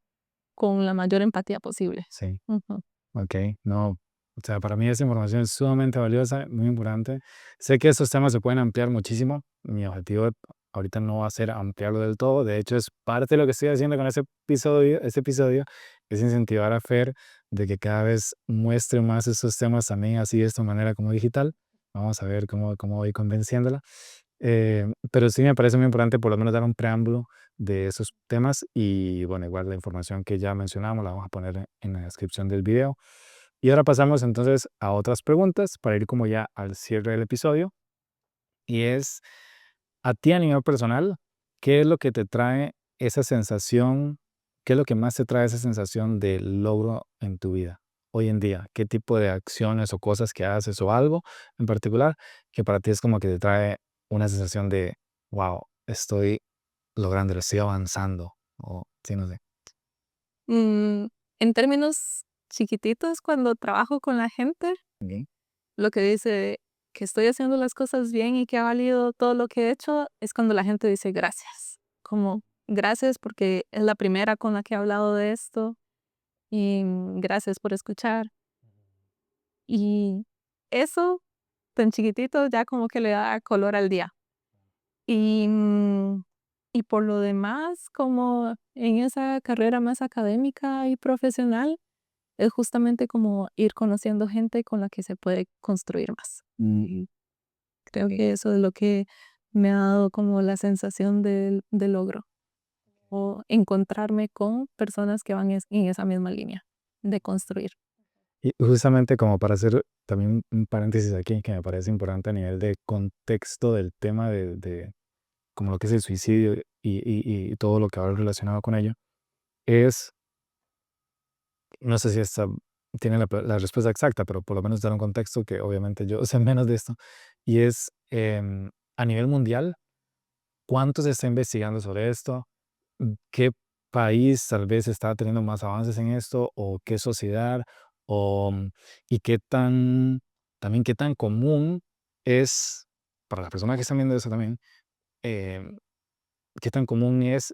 con la mayor empatía posible. Sí. Ujú. Ok, no, o sea, para mí esa información es sumamente valiosa, muy importante. Sé que estos temas se pueden ampliar muchísimo. Mi objetivo ahorita no va a ser ampliarlo del todo. De hecho, es parte de lo que estoy haciendo con ese episodio es incentivar a Fer de que cada vez muestre más estos temas también así de esta manera como digital. Vamos a ver cómo voy convenciéndola. Pero sí me parece muy importante por lo menos dar un preámbulo de esos temas y bueno, igual la información que ya mencionamos la vamos a poner en la descripción del video. Y ahora pasamos entonces a otras preguntas para ir como ya al cierre del episodio y es a ti a nivel personal, ¿qué es lo que te trae esa sensación? ¿Qué es lo que más te trae esa sensación de logro en tu vida hoy en día? ¿Qué tipo de acciones o cosas que haces o algo en particular que para ti es como que te trae una sensación de, wow, estoy logrando, estoy avanzando? O sí, no sé. Mm, en términos chiquititos, cuando trabajo con la gente, Ok. lo que dice que estoy haciendo las cosas bien y que ha valido todo lo que he hecho es cuando la gente dice gracias. Como gracias porque es la primera con la que he hablado de esto y gracias por escuchar. Y eso tan chiquitito ya como que le da color al día. Y, y por lo demás, como en esa carrera más académica y profesional, es justamente como ir conociendo gente con la que se puede construir más. Creo que eso es lo que me ha dado como la sensación de logro o encontrarme con personas que van en esa misma línea de construir. Y justamente como para hacer también un paréntesis aquí que me parece importante a nivel de contexto del tema de como lo que es el suicidio y todo lo que va relacionado con ello, es, no sé si está tiene la respuesta exacta, pero por lo menos dar un contexto que obviamente yo sé menos de esto, y es a nivel mundial, ¿cuánto se está investigando sobre esto? ¿Qué país tal vez está teniendo más avances en esto? ¿O qué sociedad? O, ¿y también qué tan común es, para las personas que están viendo eso también, em, qué tan común es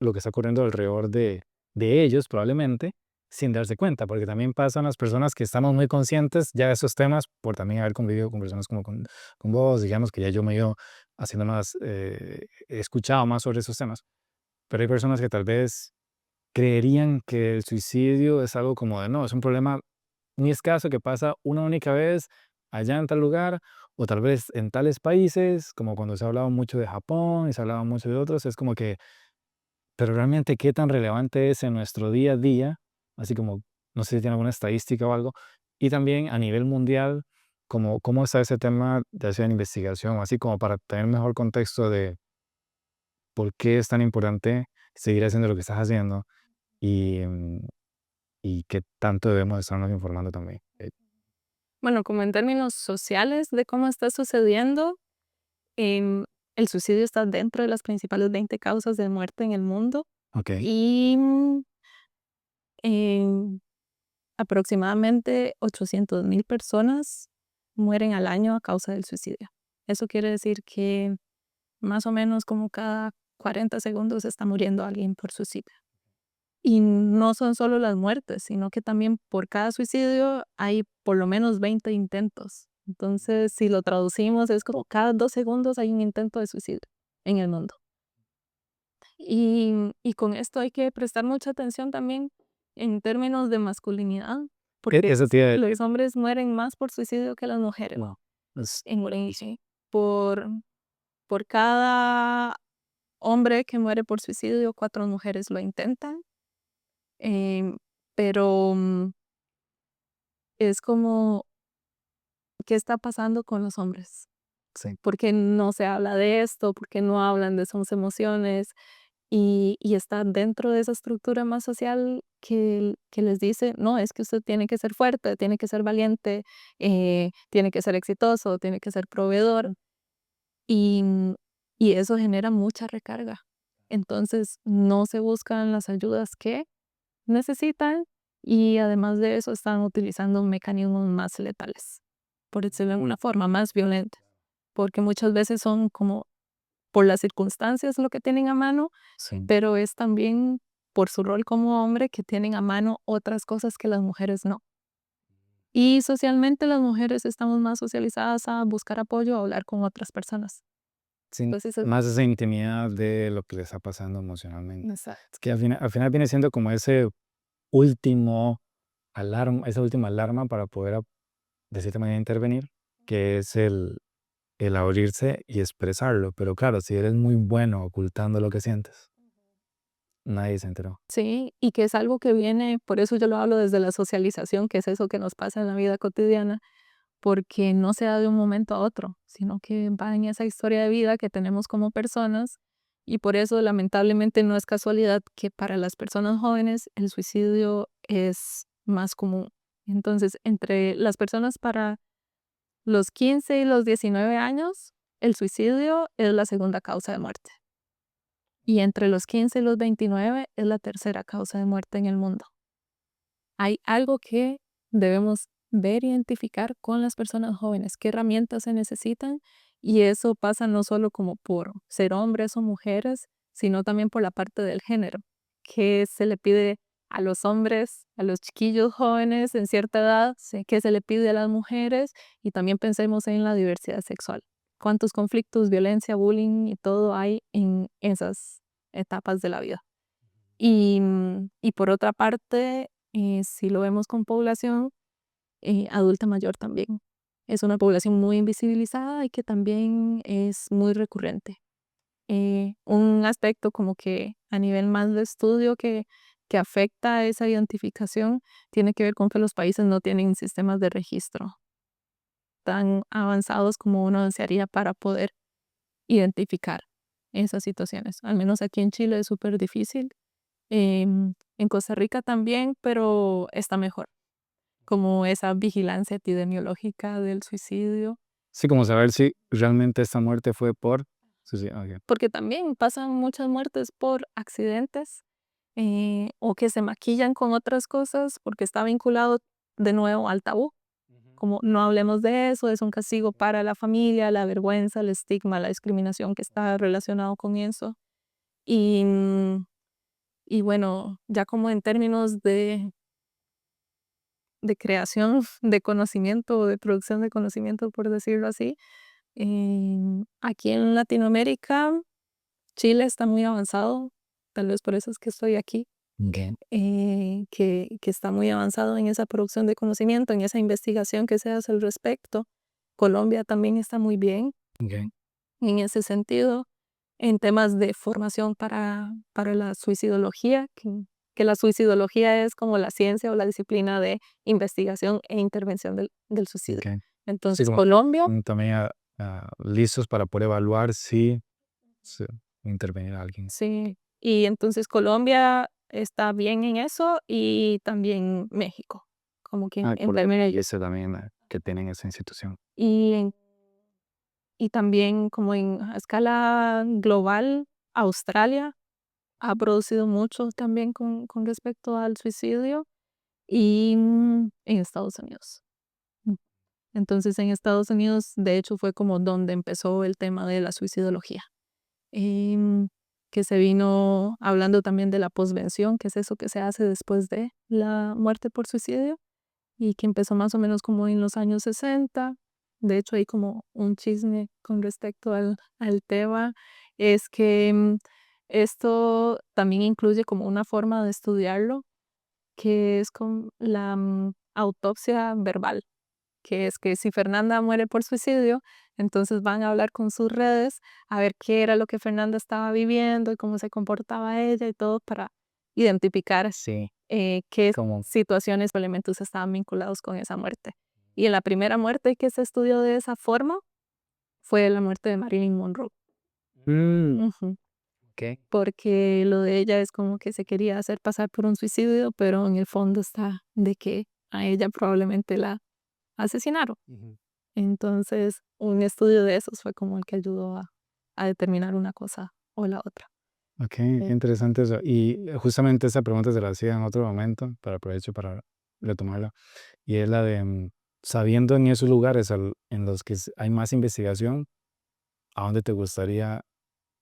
lo que está ocurriendo alrededor de ellos probablemente sin darse cuenta, porque también pasan las personas que estamos muy conscientes ya de esos temas por también haber convivido con personas como con vos, digamos que ya yo me he ido haciendo más, he escuchado más sobre esos temas, pero hay personas que tal vez creerían que el suicidio es algo como de no, es un problema muy escaso que pasa una única vez allá en tal lugar o tal vez en tales países, como cuando se ha hablado mucho de Japón y se ha hablado mucho de otros, es como que pero realmente, ¿qué tan relevante es en nuestro día a día? Así como, no sé si tiene alguna estadística o algo. Y también a nivel mundial, ¿cómo está ese tema de hacer investigación? Así como para tener mejor contexto de por qué es tan importante seguir haciendo lo que estás haciendo y, y qué tanto debemos estarnos informando también. Bueno, como en términos sociales de cómo está sucediendo, em, el suicidio está dentro de las principales 20 causas de muerte en el mundo Ok, y em, aproximadamente 800.000 personas mueren al año a causa del suicidio. Eso quiere decir que más o menos como cada 40 segundos está muriendo alguien por suicidio. Y no son solo las muertes, sino que también por cada suicidio hay por lo menos 20 intentos. Entonces, si lo traducimos, es como cada 2 segundos hay un intento de suicidio en el mundo. Y con esto hay que prestar mucha atención también en términos de masculinidad, porque eso tiene, los hombres mueren más por suicidio que las mujeres. wow, es- En por, por cada hombre que muere por suicidio, 4 mujeres lo intentan. Em, pero es como, ¿qué está pasando con los hombres? sí. ¿Por qué no se habla de esto? ¿Por qué no hablan de sus emociones? Y está dentro de esa estructura más social que les dice, no, es que usted tiene que ser fuerte, tiene que ser valiente, tiene que ser exitoso, tiene que ser proveedor. Y, y eso genera mucha recarga. Entonces, no se buscan las ayudas que necesitan y además de eso están utilizando mecanismos más letales, por decirlo de alguna forma, más violentos, porque muchas veces son como por las circunstancias lo que tienen a mano, Sí. pero es también por su rol como hombre que tienen a mano otras cosas que las mujeres no. Y socialmente las mujeres estamos más socializadas a buscar apoyo, a hablar con otras personas. Sí, Entonces, más esa intimidad de lo que le está pasando emocionalmente. Es exacto. que al final viene siendo como ese último alarma, esa última alarma para poder, de cierta manera, intervenir, que es el abrirse y expresarlo. Pero claro, si eres muy bueno ocultando lo que sientes, nadie se enteró. Sí, y que es algo que viene, por eso yo lo hablo desde la socialización, que es eso que nos pasa en la vida cotidiana, porque no se da de un momento a otro, sino que va en esa historia de vida que tenemos como personas y por eso lamentablemente no es casualidad que para las personas jóvenes el suicidio es más común. Entonces, entre las personas para los 15 y los 19 años, el suicidio es la segunda causa de muerte. Y entre los 15 y los 29 es la tercera causa de muerte en el mundo. Hay algo que debemos ver, identificar con las personas jóvenes, qué herramientas se necesitan y eso pasa no solo como por ser hombres o mujeres, sino también por la parte del género, que se le pide a los hombres, a los chiquillos jóvenes en cierta edad, que se le pide a las mujeres y también pensemos en la diversidad sexual. ¿Cuántos conflictos, violencia, bullying y todo hay en esas etapas de la vida? Y por otra parte, si lo vemos con población adulta mayor también. Es una población muy invisibilizada y que también es muy recurrente. Un aspecto como que a nivel más de estudio que afecta a esa identificación tiene que ver con que los países no tienen sistemas de registro tan avanzados como uno desearía para poder identificar esas situaciones. Al menos aquí en Chile es súper difícil. En Costa Rica también, pero está mejor. como esa vigilancia epidemiológica del suicidio. Sí, como saber si realmente esta muerte fue por suicidio. Ok. Porque también pasan muchas muertes por accidentes o que se maquillan con otras cosas porque está vinculado de nuevo al tabú. Como no hablemos de eso, es un castigo para la familia, la vergüenza, el estigma, la discriminación que está relacionado con eso. Y, y bueno, ya como en términos de creación de conocimiento o de producción de conocimiento, por decirlo así, aquí en Latinoamérica, Chile está muy avanzado, tal vez por eso es que estoy aquí, Ok. que está muy avanzado en esa producción de conocimiento, en esa investigación que se hace al respecto. Colombia también está muy bien Ok. en ese sentido, en temas de formación para la suicidología, que la suicidología es como la ciencia o la disciplina de investigación e intervención del suicidio. Ok. Sí, Entonces, como Colombia, también listos para poder evaluar si se intervenir a alguien. sí, y entonces Colombia está bien en eso y también México, como que en Colombia primera y ese también que tienen esa institución. y, y también como en a escala global, Australia ha producido mucho también con respecto al suicidio y en Estados Unidos. Mm. Entonces en Estados Unidos, de hecho, fue como donde empezó el tema de la suicidología. em, que se vino hablando también de la posvención, que es eso que se hace después de la muerte por suicidio, y que empezó más o menos como en los años 60. De hecho, hay como un chisme con respecto al tema, es que esto también incluye como una forma de estudiarlo, que es con la autopsia verbal, que es que si Fernanda muere por suicidio, entonces van a hablar con sus redes a ver qué era lo que Fernanda estaba viviendo y cómo se comportaba ella y todo para identificar Sí, qué como situaciones o elementos estaban vinculados con esa muerte. Y en la primera muerte que se estudió de esa forma fue la muerte de Marilyn Monroe. Ujú. ok. Porque lo de ella es como que se quería hacer pasar por un suicidio, pero en el fondo está de que a ella probablemente la asesinaron. Ujú. Entonces, un estudio de esos fue como el que ayudó a determinar una cosa o la otra. Ok, qué interesante eso. Y justamente esa pregunta se la hacía en otro momento, para aprovecho para retomarla, y es la de, sabiendo en esos lugares en los que hay más investigación, ¿a dónde te gustaría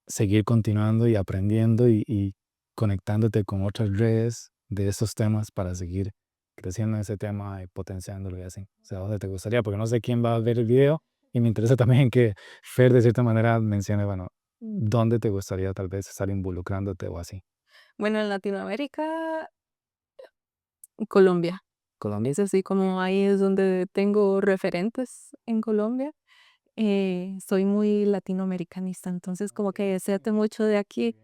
seguir continuando y aprendiendo y conectándote con otras redes de esos temas para seguir creciendo en ese tema y potenciándolo y así? O sea, ¿a dónde te gustaría? Porque no sé quién va a ver el video y me interesa también que Fer de cierta manera mencione, bueno, ¿dónde te gustaría tal vez estar involucrándote o así? Bueno, en Latinoamérica, Colombia. Colombia. Es así como ahí es donde tengo referentes en Colombia. Soy muy latinoamericanista, entonces como que sé mucho de aquí,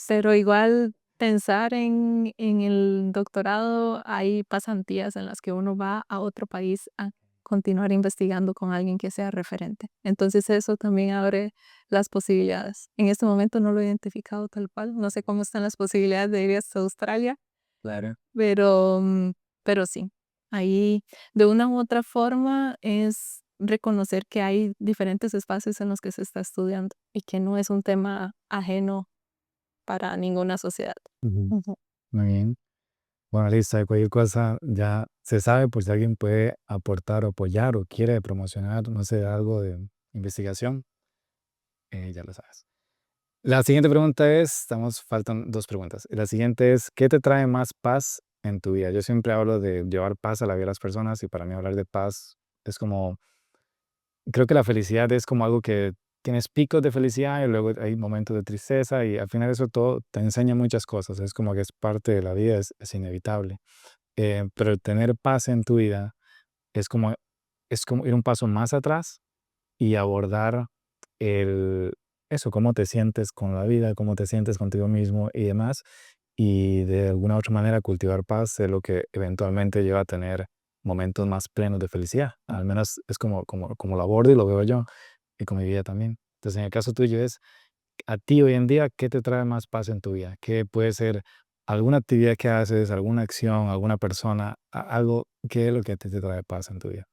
pero igual pensar en el doctorado, hay pasantías en las que uno va a otro país a continuar investigando con alguien que sea referente. Entonces eso también abre las posibilidades. En este momento no lo he identificado tal cual, no sé cómo están las posibilidades de ir hasta Australia, Claro. pero, pero sí, ahí de una u otra forma es reconocer que hay diferentes espacios en los que se está estudiando y que no es un tema ajeno para ninguna sociedad. Ujú. Ujú. Muy bien. Bueno, listo, de cualquier cosa ya se sabe, por si alguien puede aportar o apoyar o quiere promocionar, no sé, algo de investigación, ya lo sabes. La siguiente pregunta es, faltan dos preguntas. La siguiente es, ¿qué te trae más paz en tu vida? Yo siempre hablo de llevar paz a la vida de las personas y para mí hablar de paz es como, creo que la felicidad es como algo que tienes picos de felicidad y luego hay momentos de tristeza y al final eso todo te enseña muchas cosas, es como que es parte de la vida, es inevitable. Pero tener paz en tu vida es como, es como ir un paso más atrás y abordar el, eso, cómo te sientes con la vida, cómo te sientes contigo mismo y demás. Y de alguna otra manera cultivar paz es lo que eventualmente lleva a tener momentos más plenos de felicidad. Al menos es como lo abordo y lo veo yo y con mi vida también. Entonces, en el caso tuyo es, a ti hoy en día, ¿qué te trae más paz en tu vida? ¿Qué puede ser alguna actividad que haces, alguna acción, alguna persona, algo, ¿qué es lo que te trae paz en tu vida?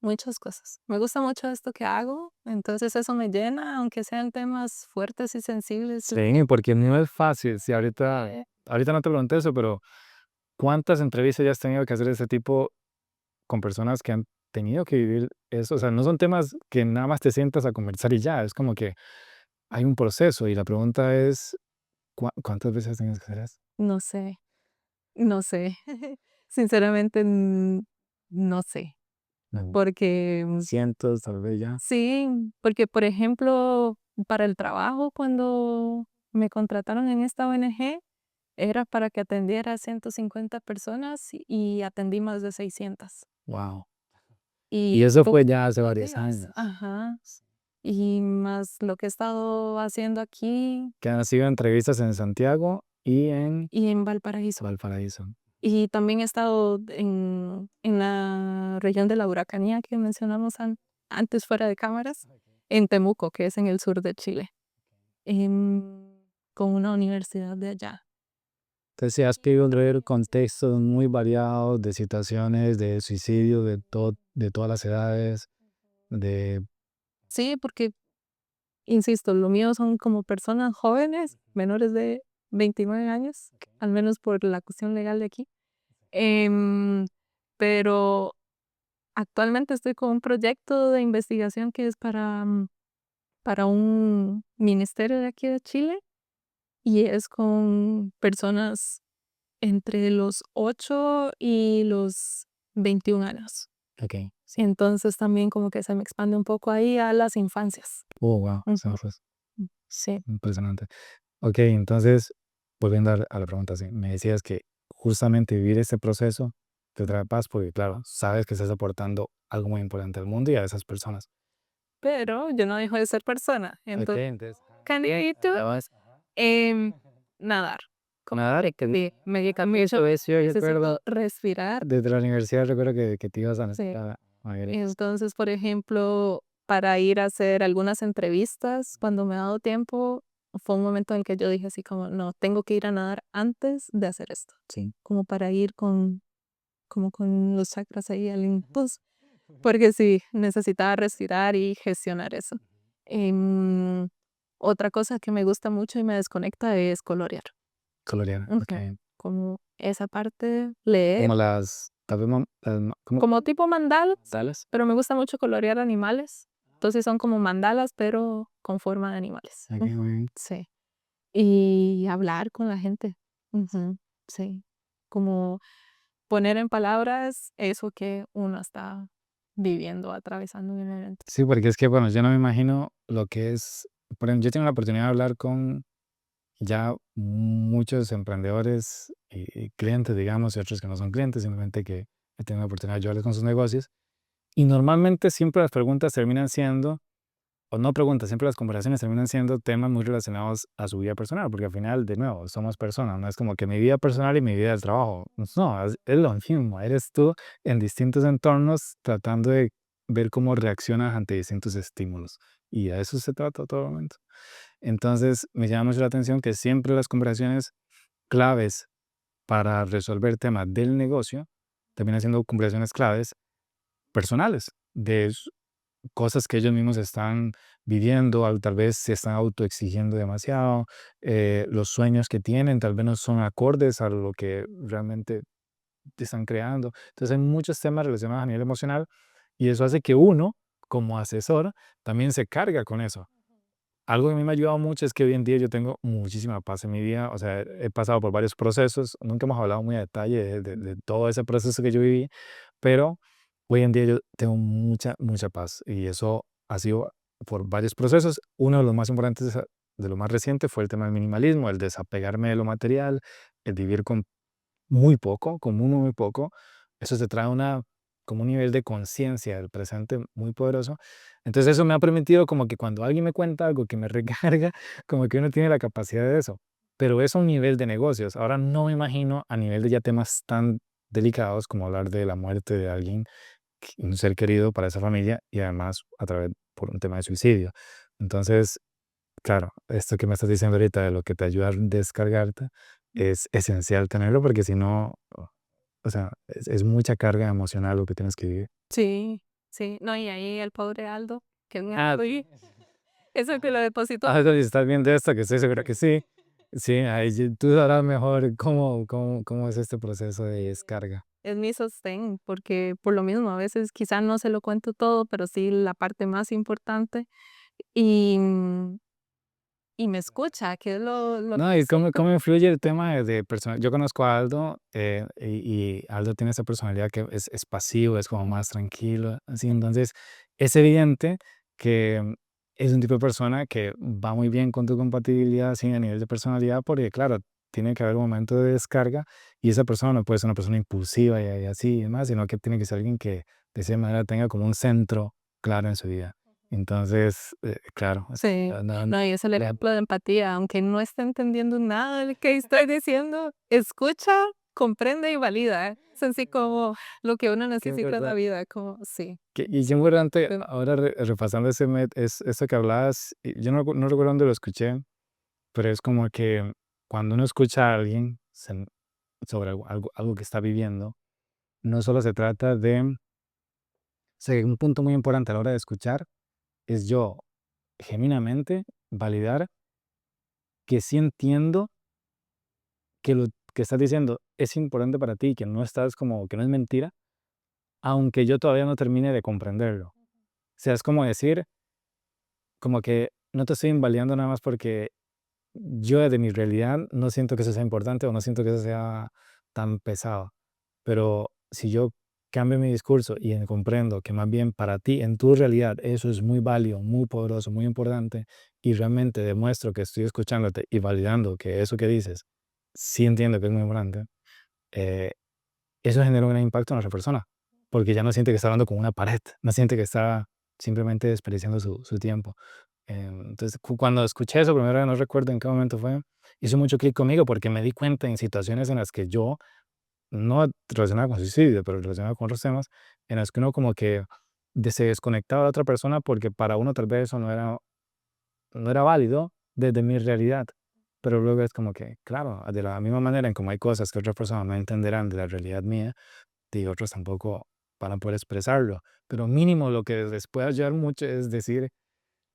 Muchas cosas. Me gusta mucho esto que hago, entonces eso me llena, aunque sean temas fuertes y sensibles. Sí, porque no es fácil. Sí, Eh, ahorita no te pregunté eso, pero ¿cuántas entrevistas ya has tenido que hacer de ese tipo con personas que han tenido que vivir eso? O sea, no son temas que nada más te sientas a conversar y ya, es como que hay un proceso y la pregunta es, ¿cuántas veces has tenido que hacer eso? no sé, no sé. Sinceramente, no sé, Mm. porque Cientos, tal vez ya. sí, porque por ejemplo, para el trabajo, cuando me contrataron en esta ONG, era para que atendiera a 150 personas y atendí más de 600. Wow. Y Y eso todos fue ya hace los varios días, años. ajá. Y más lo que he estado haciendo aquí Que han sido entrevistas en Santiago y en y en Valparaíso. Valparaíso. Y también he estado en la región de la Huracanía que mencionamos antes fuera de cámaras, en Temuco, que es en el sur de Chile, con una universidad de allá. Entonces, sí has podido ver contextos muy variados de situaciones de suicidio de todas las edades, de... Sí, porque, insisto, lo mío son como personas jóvenes, menores de 29 años, al menos por la cuestión legal de aquí. Em, pero actualmente estoy con un proyecto de investigación que es para un ministerio de aquí de Chile y es con personas entre los 8 y los 21 años. Ok. Entonces también como que se me expande un poco ahí a las infancias. Oh, wow. Eso Ujú. fue Sí, impresionante. Ok, entonces, volviendo a la pregunta, sí, me decías que justamente vivir este proceso te trae paz porque, claro, sabes que estás aportando algo muy importante al mundo y a esas personas. pero yo no dejo de ser persona. Ok, Entonces, entonces... candidito, em, nadar. Nadar. Sí, me cambio Eso es, yo recuerdo, necesito respirar. desde la universidad recuerdo que te ibas a Sí. Magallanes. Entonces, por ejemplo, para ir a hacer algunas entrevistas, cuando me ha dado tiempo, fue un momento en que yo dije así como, no, tengo que ir a nadar antes de hacer esto, Sí. como para ir como con los chakras ahí alineados, porque sí, necesitaba respirar y gestionar eso. Em, Otra cosa que me gusta mucho y me desconecta es colorear. Colombiana, Ujú. ok. Como esa parte, leer, Como las, tal vez, ¿cómo? como tipo mandalas, ¿Sales? pero me gusta mucho colorear animales. Entonces son como mandalas, pero con forma de animales. Ok, muy bien. Sí. Y hablar con la gente. Ujú, sí. Como poner en palabras eso que uno está viviendo, atravesando en el evento. Sí, porque es que, bueno, yo no me imagino lo que es, por ejemplo, yo tengo la oportunidad de hablar con ya muchos emprendedores y clientes, digamos, y otros que no son clientes, simplemente que he tenido la oportunidad de ayudarles con sus negocios. Y normalmente siempre las preguntas terminan siendo, o no preguntas, siempre las conversaciones terminan siendo temas muy relacionados a su vida personal, porque al final, de nuevo, somos personas, no es como que mi vida personal y mi vida del trabajo. No, es lo mismo, eres tú en distintos entornos tratando de ver cómo reaccionas ante distintos estímulos. Y a eso se trata todo el momento. Entonces, me llama mucho la atención que siempre las conversaciones claves para resolver temas del negocio terminan siendo conversaciones claves personales, cosas que ellos mismos están viviendo, tal vez se están autoexigiendo demasiado, los sueños que tienen tal vez no son acordes a lo que realmente están creando. Entonces hay muchos temas relacionados a nivel emocional y eso hace que uno, como asesor, también se carga con eso. Algo que a mí me ha ayudado mucho es que hoy en día yo tengo muchísima paz en mi vida, o sea, he pasado por varios procesos, nunca hemos hablado muy a detalle de todo ese proceso que yo viví, pero hoy en día yo tengo mucha paz y eso ha sido por varios procesos. Uno de los más importantes, de lo más reciente, fue el tema del minimalismo, el desapegarme de lo material, el vivir con muy poco, con muy poco. Eso te trae como un nivel de conciencia del presente muy poderoso. Entonces eso me ha permitido como que cuando alguien me cuenta algo que me recarga, como que uno tiene la capacidad de eso. Pero eso a un nivel de negocios. Ahora no me imagino a nivel de ya temas tan delicados como hablar de la muerte de alguien, un ser querido para esa familia y además a través por un tema de suicidio. Entonces, claro, esto que me estás diciendo ahorita de lo que te ayuda a descargarte es esencial tenerlo porque si no, o sea, es mucha carga emocional lo que tienes que vivir. Sí, sí. No, y ahí el pobre Aldo, que me Ah, ahí, eso que lo depositó. si estás viendo esto, que estoy seguro que sí. Sí, ahí tú sabrás mejor cómo es este proceso de descarga. Es mi sostén, porque por lo mismo, a veces quizá no se lo cuento todo, pero sí la parte más importante. Y, y me escucha, que es lo No, que y siento. cómo influye el tema de persona. Yo conozco a Aldo y Aldo tiene esa personalidad que es pasivo, es como más tranquilo, así. Entonces, es evidente que es un tipo de persona que va muy bien con tu compatibilidad, así, a nivel de personalidad, porque, claro, tiene que haber un momento de descarga y esa persona no puede ser una persona impulsiva y así y demás, sino que tiene que ser alguien que de esa manera tenga como un centro claro en su vida. Entonces, claro, Sí, no, no, y es el no, ejemplo de empatía, aunque no esté entendiendo nada de lo que estoy diciendo, escucha, comprende y valida. Es así como lo que uno qué necesita en la verdad. vida, como sí. Y yo importante, em, ahora repasando es eso que hablabas, y yo no recuerdo dónde lo escuché, pero es como que cuando uno escucha a alguien sobre algo que está viviendo, no solo se trata de, o sea, un punto muy importante a la hora de escuchar es yo genuinamente validar que sí entiendo que lo que estás diciendo es importante para ti, que no estás como, que no es mentira, aunque yo todavía no termine de comprenderlo. O sea, es como decir, como que no te estoy invalidando nada más porque yo desde mi realidad no siento que eso sea importante o no siento que eso sea tan pesado. Pero si yo cambio mi discurso y comprendo que más bien para ti, en tu realidad, eso es muy válido, muy poderoso, muy importante, y realmente demuestro que estoy escuchándote y validando que eso que dices, sí entiendo que es muy importante, eh, eso genera un gran impacto en la otra persona, porque ya no siente que está hablando con una pared, no siente que está simplemente desperdiciando su tiempo. Entonces, cuando escuché eso, primero no recuerdo en qué momento fue, hizo mucho clic conmigo porque me di cuenta en situaciones en las que yo, no relacionado con suicidio, pero relacionado con otros temas, en las que uno como que se desconectaba de la otra persona porque para uno tal vez eso no era válido desde mi realidad. Pero luego es como que, claro, de la misma manera en como hay cosas que otras personas no entenderán de la realidad mía, y otros tampoco van a poder expresarlo. Pero mínimo lo que les puede ayudar mucho es decir,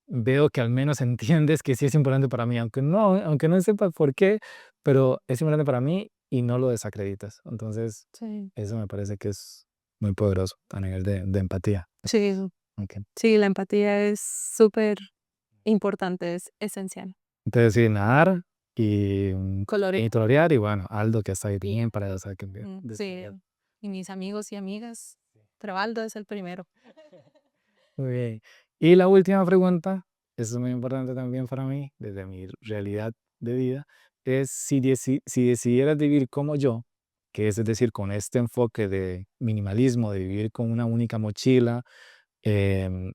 veo que al menos entiendes que sí es importante para mí, aunque no sepas por qué, pero es importante para mí y no lo desacreditas. Entonces, Sí, eso me parece que es muy poderoso a nivel de empatía. sí, Ok. sí, la empatía es súper importante, es esencial. Entonces, sí, nadar y, Colorear. y torear y bueno, Aldo que está ahí Y, bien para, o sea, que sí, descargar. y mis amigos y amigas, Trabaldo es el primero. Muy bien. Y la última pregunta, eso es muy importante también para mí, desde mi realidad de vida, es si decidieras vivir como yo, que es decir, con este enfoque de minimalismo, de vivir con una única mochila, em,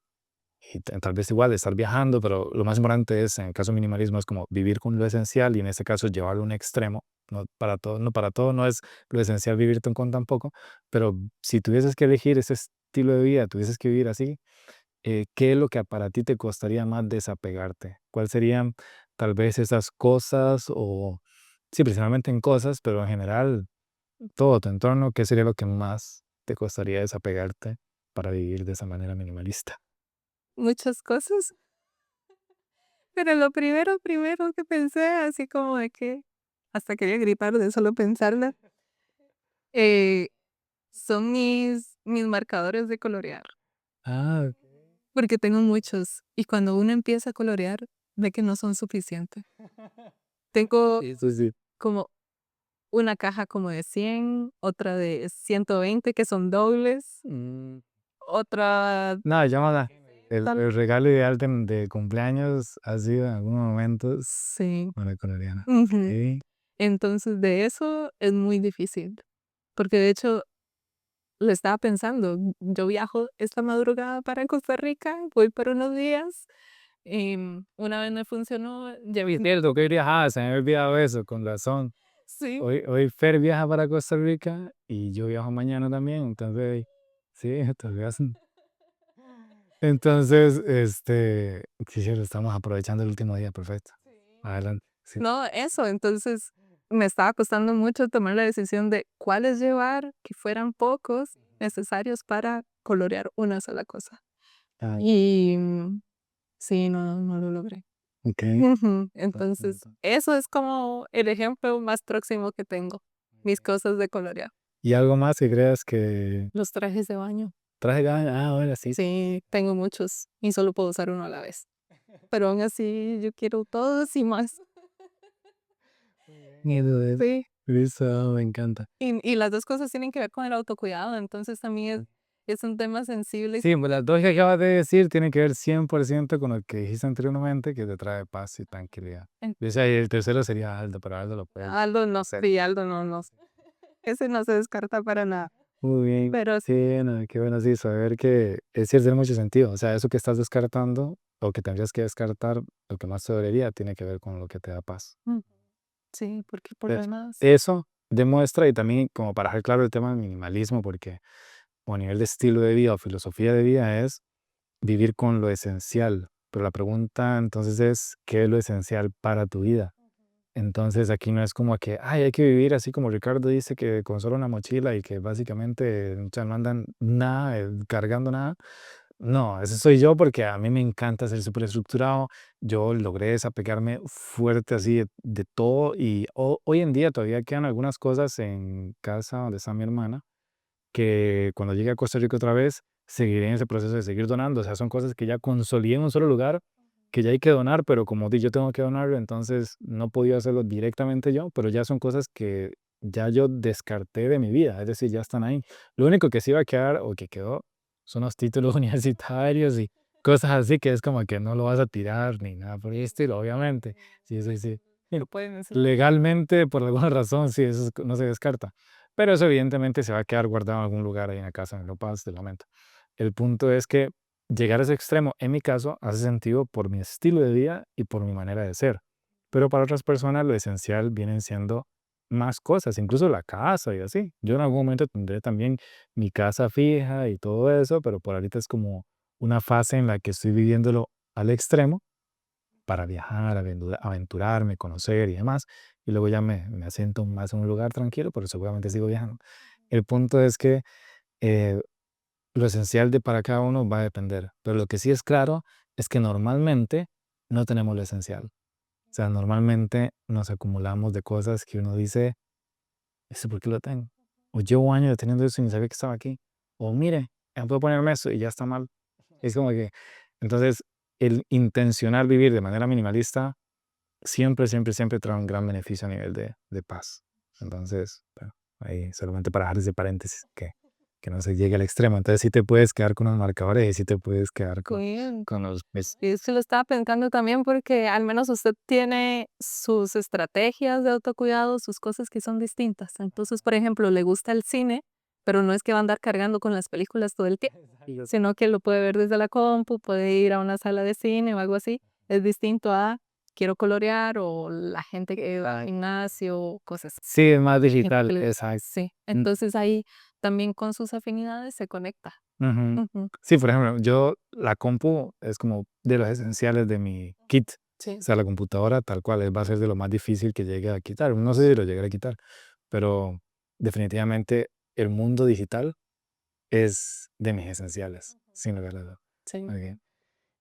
y tal vez igual de estar viajando, pero lo más importante es, en el caso de minimalismo, es como vivir con lo esencial y en este caso llevarlo a un extremo. No para todo, no es lo esencial vivir con tan poco, pero si tuvieses que elegir ese estilo de vida, tuvieses que vivir así, ¿qué es lo que para ti te costaría más desapegarte? ¿Cuáles serían tal vez esas cosas o, sí, principalmente en cosas, pero en general, todo tu entorno, qué sería lo que más te costaría desapegarte para vivir de esa manera minimalista? Muchas cosas, pero lo primero que pensé, así como de que hasta quería gritar de solo pensarla, eh, son mis marcadores de colorear, Ah, porque tengo muchos y cuando uno empieza a colorear ve que no son suficientes. Tengo eso sí. como una caja como de 100, otra de 120 que son dobles, Mm, otra no, llámala. tal. El regalo ideal de cumpleaños ha sido en algunos momentos Sí. una colombiana. Ujú. Ok. Entonces, de eso es muy difícil, porque de hecho lo estaba pensando, yo viajo esta madrugada para Costa Rica, voy por unos días, una vez me funcionó, Es cierto que hoy viajaba, se me había olvidado eso, con razón. sí, Hoy Fer viaja para Costa Rica y yo viajo mañana también, entonces, sí, todavía entonces, sí, cierto, estamos aprovechando el último día, perfecto. Adelante, sí. no, eso, entonces me estaba costando mucho tomar la decisión de cuáles llevar, que fueran pocos necesarios para colorear una sola cosa. Ay, Y sí, no lo logré. ok. Entonces, eso es como el ejemplo más próximo que tengo, mis cosas de colorear. ¿Y algo más que creas que Los trajes de baño. traje ganas? Ah, ahora sí. Sí, tengo muchos y solo puedo usar uno a la vez. Pero aún así yo quiero todos y más. Miedo de Sí. eso, me encanta. Y las 2 cosas tienen que ver con el autocuidado, entonces también es un tema sensible. Sí, pues las dos que acabas de decir tienen que ver 100% con lo que dijiste anteriormente, que te trae paz y tranquilidad. En Y el tercero sería Aldo, pero Aldo lo puedes Aldo no, hacer. sí, Aldo no. Ese no se descarta para nada. Muy bien. Pero Sí, no, qué bueno, sí, saber que es cierto, tiene mucho sentido. O sea, eso que estás descartando o que tendrías que descartar, lo que más te dolería, tiene que ver con lo que te da paz. sí, porque por lo Entonces, demás eso demuestra y también como para dejar claro el tema del minimalismo, porque o a nivel de estilo de vida o filosofía de vida es vivir con lo esencial. Pero la pregunta entonces es, ¿qué es lo esencial para tu vida? Entonces aquí no es como que, ay, hay que vivir así como Ricardo dice que con solo una mochila y que básicamente o sea, no andan nada, cargando nada. No, ese soy yo porque a mí me encanta ser súper estructurado. Yo logré desapegarme fuerte así de todo y hoy en día todavía quedan algunas cosas en casa donde está mi hermana que cuando llegue a Costa Rica otra vez seguiré en ese proceso de seguir donando. O sea, son cosas que ya consolidé en un solo lugar, que ya hay que donar, pero como yo tengo que donarlo, entonces no podía hacerlo directamente yo, pero ya son cosas que ya yo descarté de mi vida, es decir, ya están ahí. Lo único que sí va a quedar o que quedó son los títulos universitarios y cosas así que es como que no lo vas a tirar ni nada por el estilo, obviamente. Sí, sí, sí. lo pueden hacer. Legalmente, por alguna razón, sí, eso no se descarta. Pero eso evidentemente se va a quedar guardado en algún lugar ahí en la casa, en lo paz del momento. El punto es que llegar a ese extremo, en mi caso, hace sentido por mi estilo de vida y por mi manera de ser. Pero para otras personas lo esencial vienen siendo más cosas, incluso la casa y así. Yo en algún momento tendré también mi casa fija y todo eso, pero por ahorita es como una fase en la que estoy viviéndolo al extremo para viajar, aventurarme, conocer y demás. Y luego ya me asiento más en un lugar tranquilo, pero seguramente sigo viajando. El punto es que eh, lo esencial de para cada uno va a depender. Pero lo que sí es claro es que normalmente no tenemos lo esencial. O sea, normalmente nos acumulamos de cosas que uno dice, ¿eso por qué lo tengo? O llevo años teniendo eso y ni sabía que estaba aquí. O mire, ya puedo ponerme eso y ya está mal. Es como que, entonces, el intencional vivir de manera minimalista siempre, siempre, siempre trae un gran beneficio a nivel de paz. Entonces, bueno, ahí solamente para dejar ese paréntesis, que no se llegue al extremo. Entonces sí te puedes quedar con los marcadores y sí te puedes quedar Bien. con los... Y es que lo estaba pensando también porque al menos usted tiene sus estrategias de autocuidado, sus cosas que son distintas. Entonces, por ejemplo, le gusta el cine, pero no es que va a andar cargando con las películas todo el tiempo, sino que lo puede ver desde la compu, puede ir a una sala de cine o algo así. Es distinto a quiero colorear o la gente que va al gimnasio, cosas así. Sí, es más Gente digital, que exacto. sí, entonces ahí también con sus afinidades se conecta. Ujú. Ujú, Sí, por ejemplo, yo la compu es como de los esenciales de mi kit. sí. O sea, la computadora tal cual va a ser de lo más difícil que llegue a quitar. No sé si lo llegaré a quitar, pero definitivamente el mundo digital es de mis esenciales, sin lugar a dudas. Sí. Ok.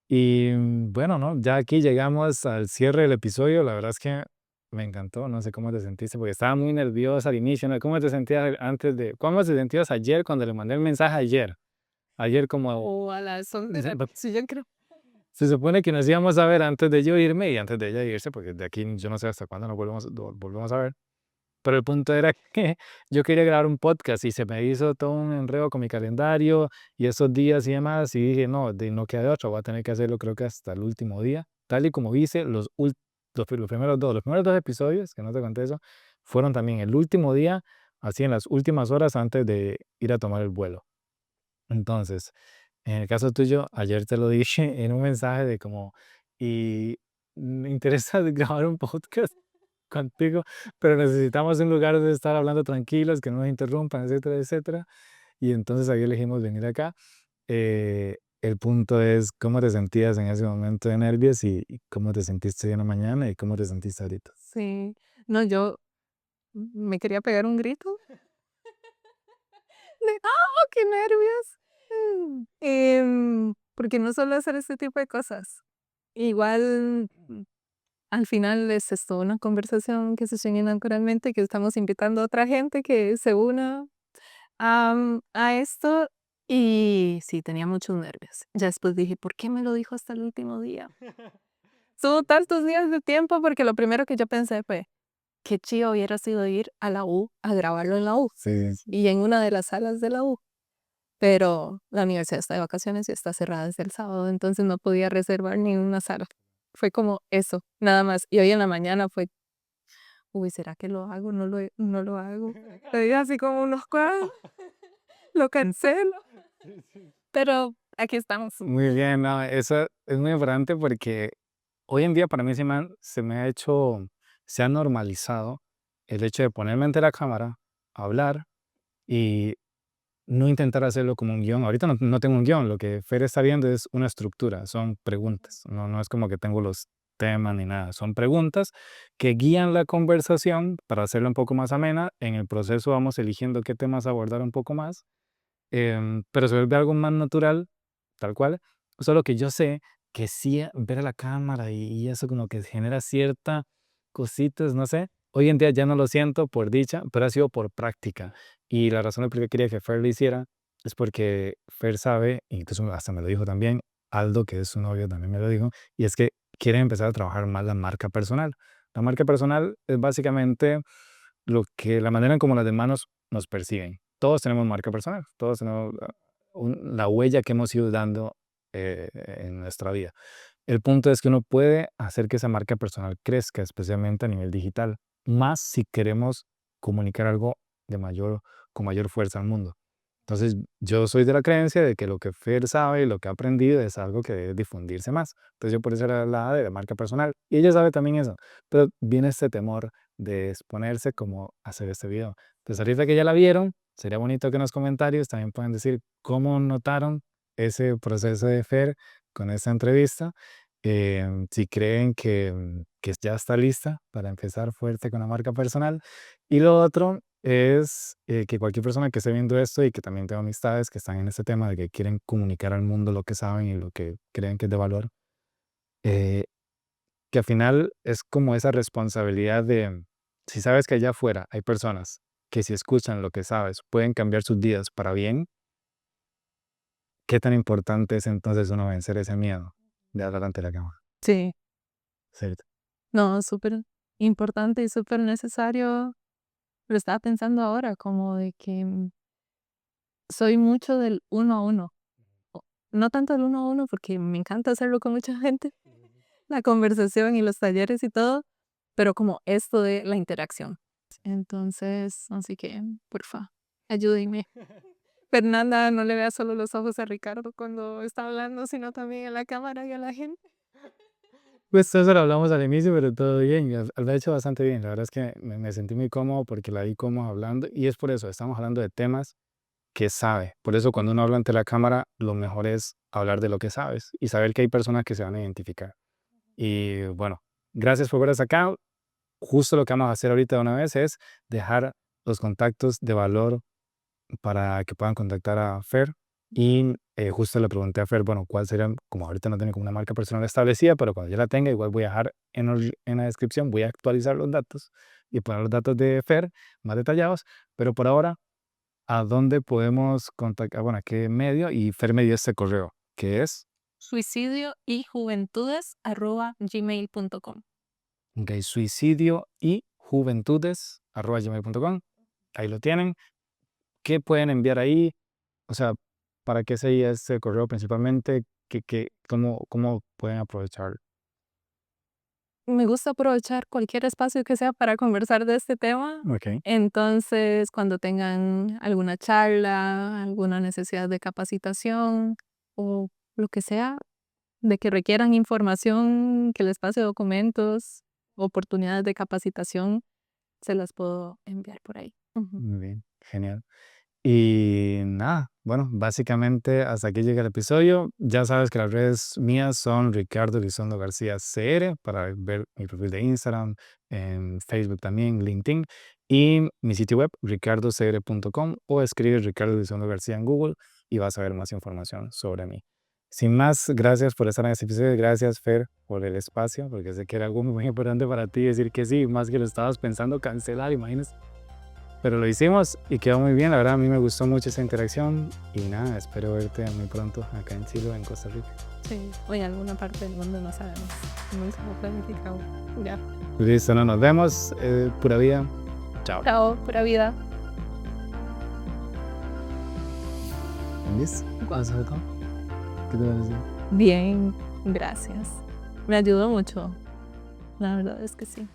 Y bueno, ¿no? Ya aquí llegamos al cierre del episodio. La verdad es que me encantó. No sé cómo te sentiste, porque estaba muy nerviosa al inicio, ¿no? ¿Cómo te sentías antes de... ¿Cómo te sentías ayer cuando le mandé el mensaje ayer? Ayer como... O a las 11 de la sí, yo creo. Se supone que nos íbamos a ver antes de yo irme y antes de ella irse, porque de aquí yo no sé hasta cuándo nos volvemos a ver. Pero el punto era que yo quería grabar un podcast y se me hizo todo un enredo con mi calendario y esos días y demás. Y dije, no, no queda de otra, voy a tener que hacerlo creo que hasta el último día. Tal y como hice los primeros dos episodios, que no te conté eso, fueron también el último día, así en las últimas horas antes de ir a tomar el vuelo. Entonces, en el caso tuyo, ayer te lo dije en un mensaje de como, y me interesa grabar un podcast contigo, pero necesitamos un lugar donde estar hablando tranquilos, que no nos interrumpan, etcétera, etcétera. Y entonces ahí elegimos venir acá. El punto es cómo te sentías en ese momento de nervios y cómo te sentiste en la mañana y cómo te sentiste ahorita. Sí. No, yo me quería pegar un grito de, ¡ah, qué nervios! Porque no suelo hacer este tipo de cosas. Igual, al final es esto, una conversación que se sueña naturalmente, que estamos invitando a otra gente que se una a esto. Y sí, tenía muchos nervios. Ya después dije, ¿por qué me lo dijo hasta el último día? Tuvo tantos días de tiempo porque lo primero que yo pensé fue, qué chido hubiera sido ir a la U a grabarlo en la U Sí. y en una de las salas de la U. Pero la universidad está de vacaciones y está cerrada desde el sábado, entonces no podía reservar ni una sala. Fue como eso, nada más. Y hoy en la mañana fue, uy, ¿será que lo hago? No lo hago. Estoy así como unos cuadros, lo cancelo. Pero aquí estamos. Muy bien, no, eso es muy importante porque hoy en día para mí se me ha hecho, se ha normalizado el hecho de ponerme ante la cámara, hablar y no intentar hacerlo como un guión. Ahorita no tengo un guión, lo que Fer está viendo es una estructura, son preguntas. No es como que tengo los temas ni nada, son preguntas que guían la conversación para hacerla un poco más amena. En el proceso vamos eligiendo qué temas abordar un poco más, pero se vuelve algo más natural, tal cual. Solo que yo sé que sí, ver a la cámara y eso como que genera cierta cositas, no sé. Hoy en día ya no lo siento por dicha, pero ha sido por práctica. Y la razón por la que quería que Fer lo hiciera es porque Fer sabe, y incluso hasta me lo dijo también, Aldo, que es su novio, también me lo dijo, y es que quiere empezar a trabajar más la marca personal. La marca personal es básicamente la manera en cómo las demás nos perciben. Todos tenemos marca personal, todos tenemos la huella que hemos ido dando en nuestra vida. El punto es que uno puede hacer que esa marca personal crezca, especialmente a nivel digital, más si queremos comunicar algo con mayor fuerza al mundo. Entonces, yo soy de la creencia de que lo que Fer sabe y lo que ha aprendido es algo que debe difundirse más. Entonces, yo por eso era la de la marca personal. Y ella sabe también eso. Pero viene este temor de exponerse como hacer este video. Entonces, ahorita que ya la vieron, sería bonito que en los comentarios también puedan decir cómo notaron ese proceso de Fer con esta entrevista. Si creen que ya está lista para empezar fuerte con la marca personal. Y lo otro es que cualquier persona que esté viendo esto y que también tenga amistades que están en este tema de que quieren comunicar al mundo lo que saben y lo que creen que es de valor, eh, que al final es como esa responsabilidad de, si sabes que allá afuera hay personas que si escuchan lo que sabes pueden cambiar sus vidas para bien, ¿qué tan importante es entonces uno vencer ese miedo de hablar ante la cámara? Sí, ¿Cierto? no, súper importante y súper necesario. Lo estaba pensando ahora, como de que soy mucho del uno a uno. O- No tanto el uno a uno, porque me encanta hacerlo con mucha gente, la conversación y los talleres y todo, pero como esto de la interacción. Entonces, así que, porfa, ayúdenme. Fernanda, no le vea solo los ojos a Ricardo cuando está hablando, sino también a la cámara y a la gente. Pues eso lo hablamos al inicio, pero todo bien. Lo ha hecho bastante bien. La verdad es que me sentí muy cómodo porque la vi cómodo hablando. Y es por eso, estamos hablando de temas que sabe. Por eso cuando uno habla ante la cámara, lo mejor es hablar de lo que sabes y saber que hay personas que se van a identificar. Y bueno, gracias por ver hasta acá. Justo lo que vamos a hacer ahorita de una vez es dejar los contactos de valor para que puedan contactar a Fer. Y justo le pregunté a Fer, bueno, cuál sería, como ahorita no tiene como una marca personal establecida, pero cuando ya la tenga, igual voy a dejar en la descripción, voy a actualizar los datos y poner los datos de Fer más detallados. Pero por ahora, ¿a dónde podemos contactar? Bueno, ¿a qué medio? Y Fer me dio este correo, que es Suicidio y juventudes@gmail.com. suicidio y juventudes@gmail.com. Ahí lo tienen. ¿Qué pueden enviar ahí? O sea, ¿para qué sería este correo principalmente? ¿Cómo pueden aprovechar? Me gusta aprovechar cualquier espacio que sea para conversar de este tema. Ok. Entonces, cuando tengan alguna charla, alguna necesidad de capacitación o lo que sea, de que requieran información, que les pase documentos, oportunidades de capacitación, se las puedo enviar por ahí. Ujú. Muy bien, genial. Y nada, bueno, básicamente hasta aquí llega el episodio. Ya sabes que las redes mías son Ricardo Elizondo García CR para ver mi perfil de Instagram, en Facebook también, LinkedIn. Y mi sitio web, ricardocr.com, o escribe Ricardo Elizondo García en Google y vas a ver más información sobre mí. Sin más, gracias por estar en este episodio. Gracias, Fer, por el espacio, porque sé que era algo muy importante para ti decir que sí, más que lo estabas pensando cancelar, imagínate. Pero lo hicimos y quedó muy bien. La verdad, a mí me gustó mucho esa interacción. Y nada, espero verte muy pronto acá en Chile o en Costa Rica. Sí, o en alguna parte del mundo, no sabemos. No se lo planificado. Ya. Listo, no nos vemos. Pura vida. Chao. Chao, pura vida. ¿Listo? ¿Qué te va a decir? Bien, gracias. Me ayudó mucho. La verdad es que sí.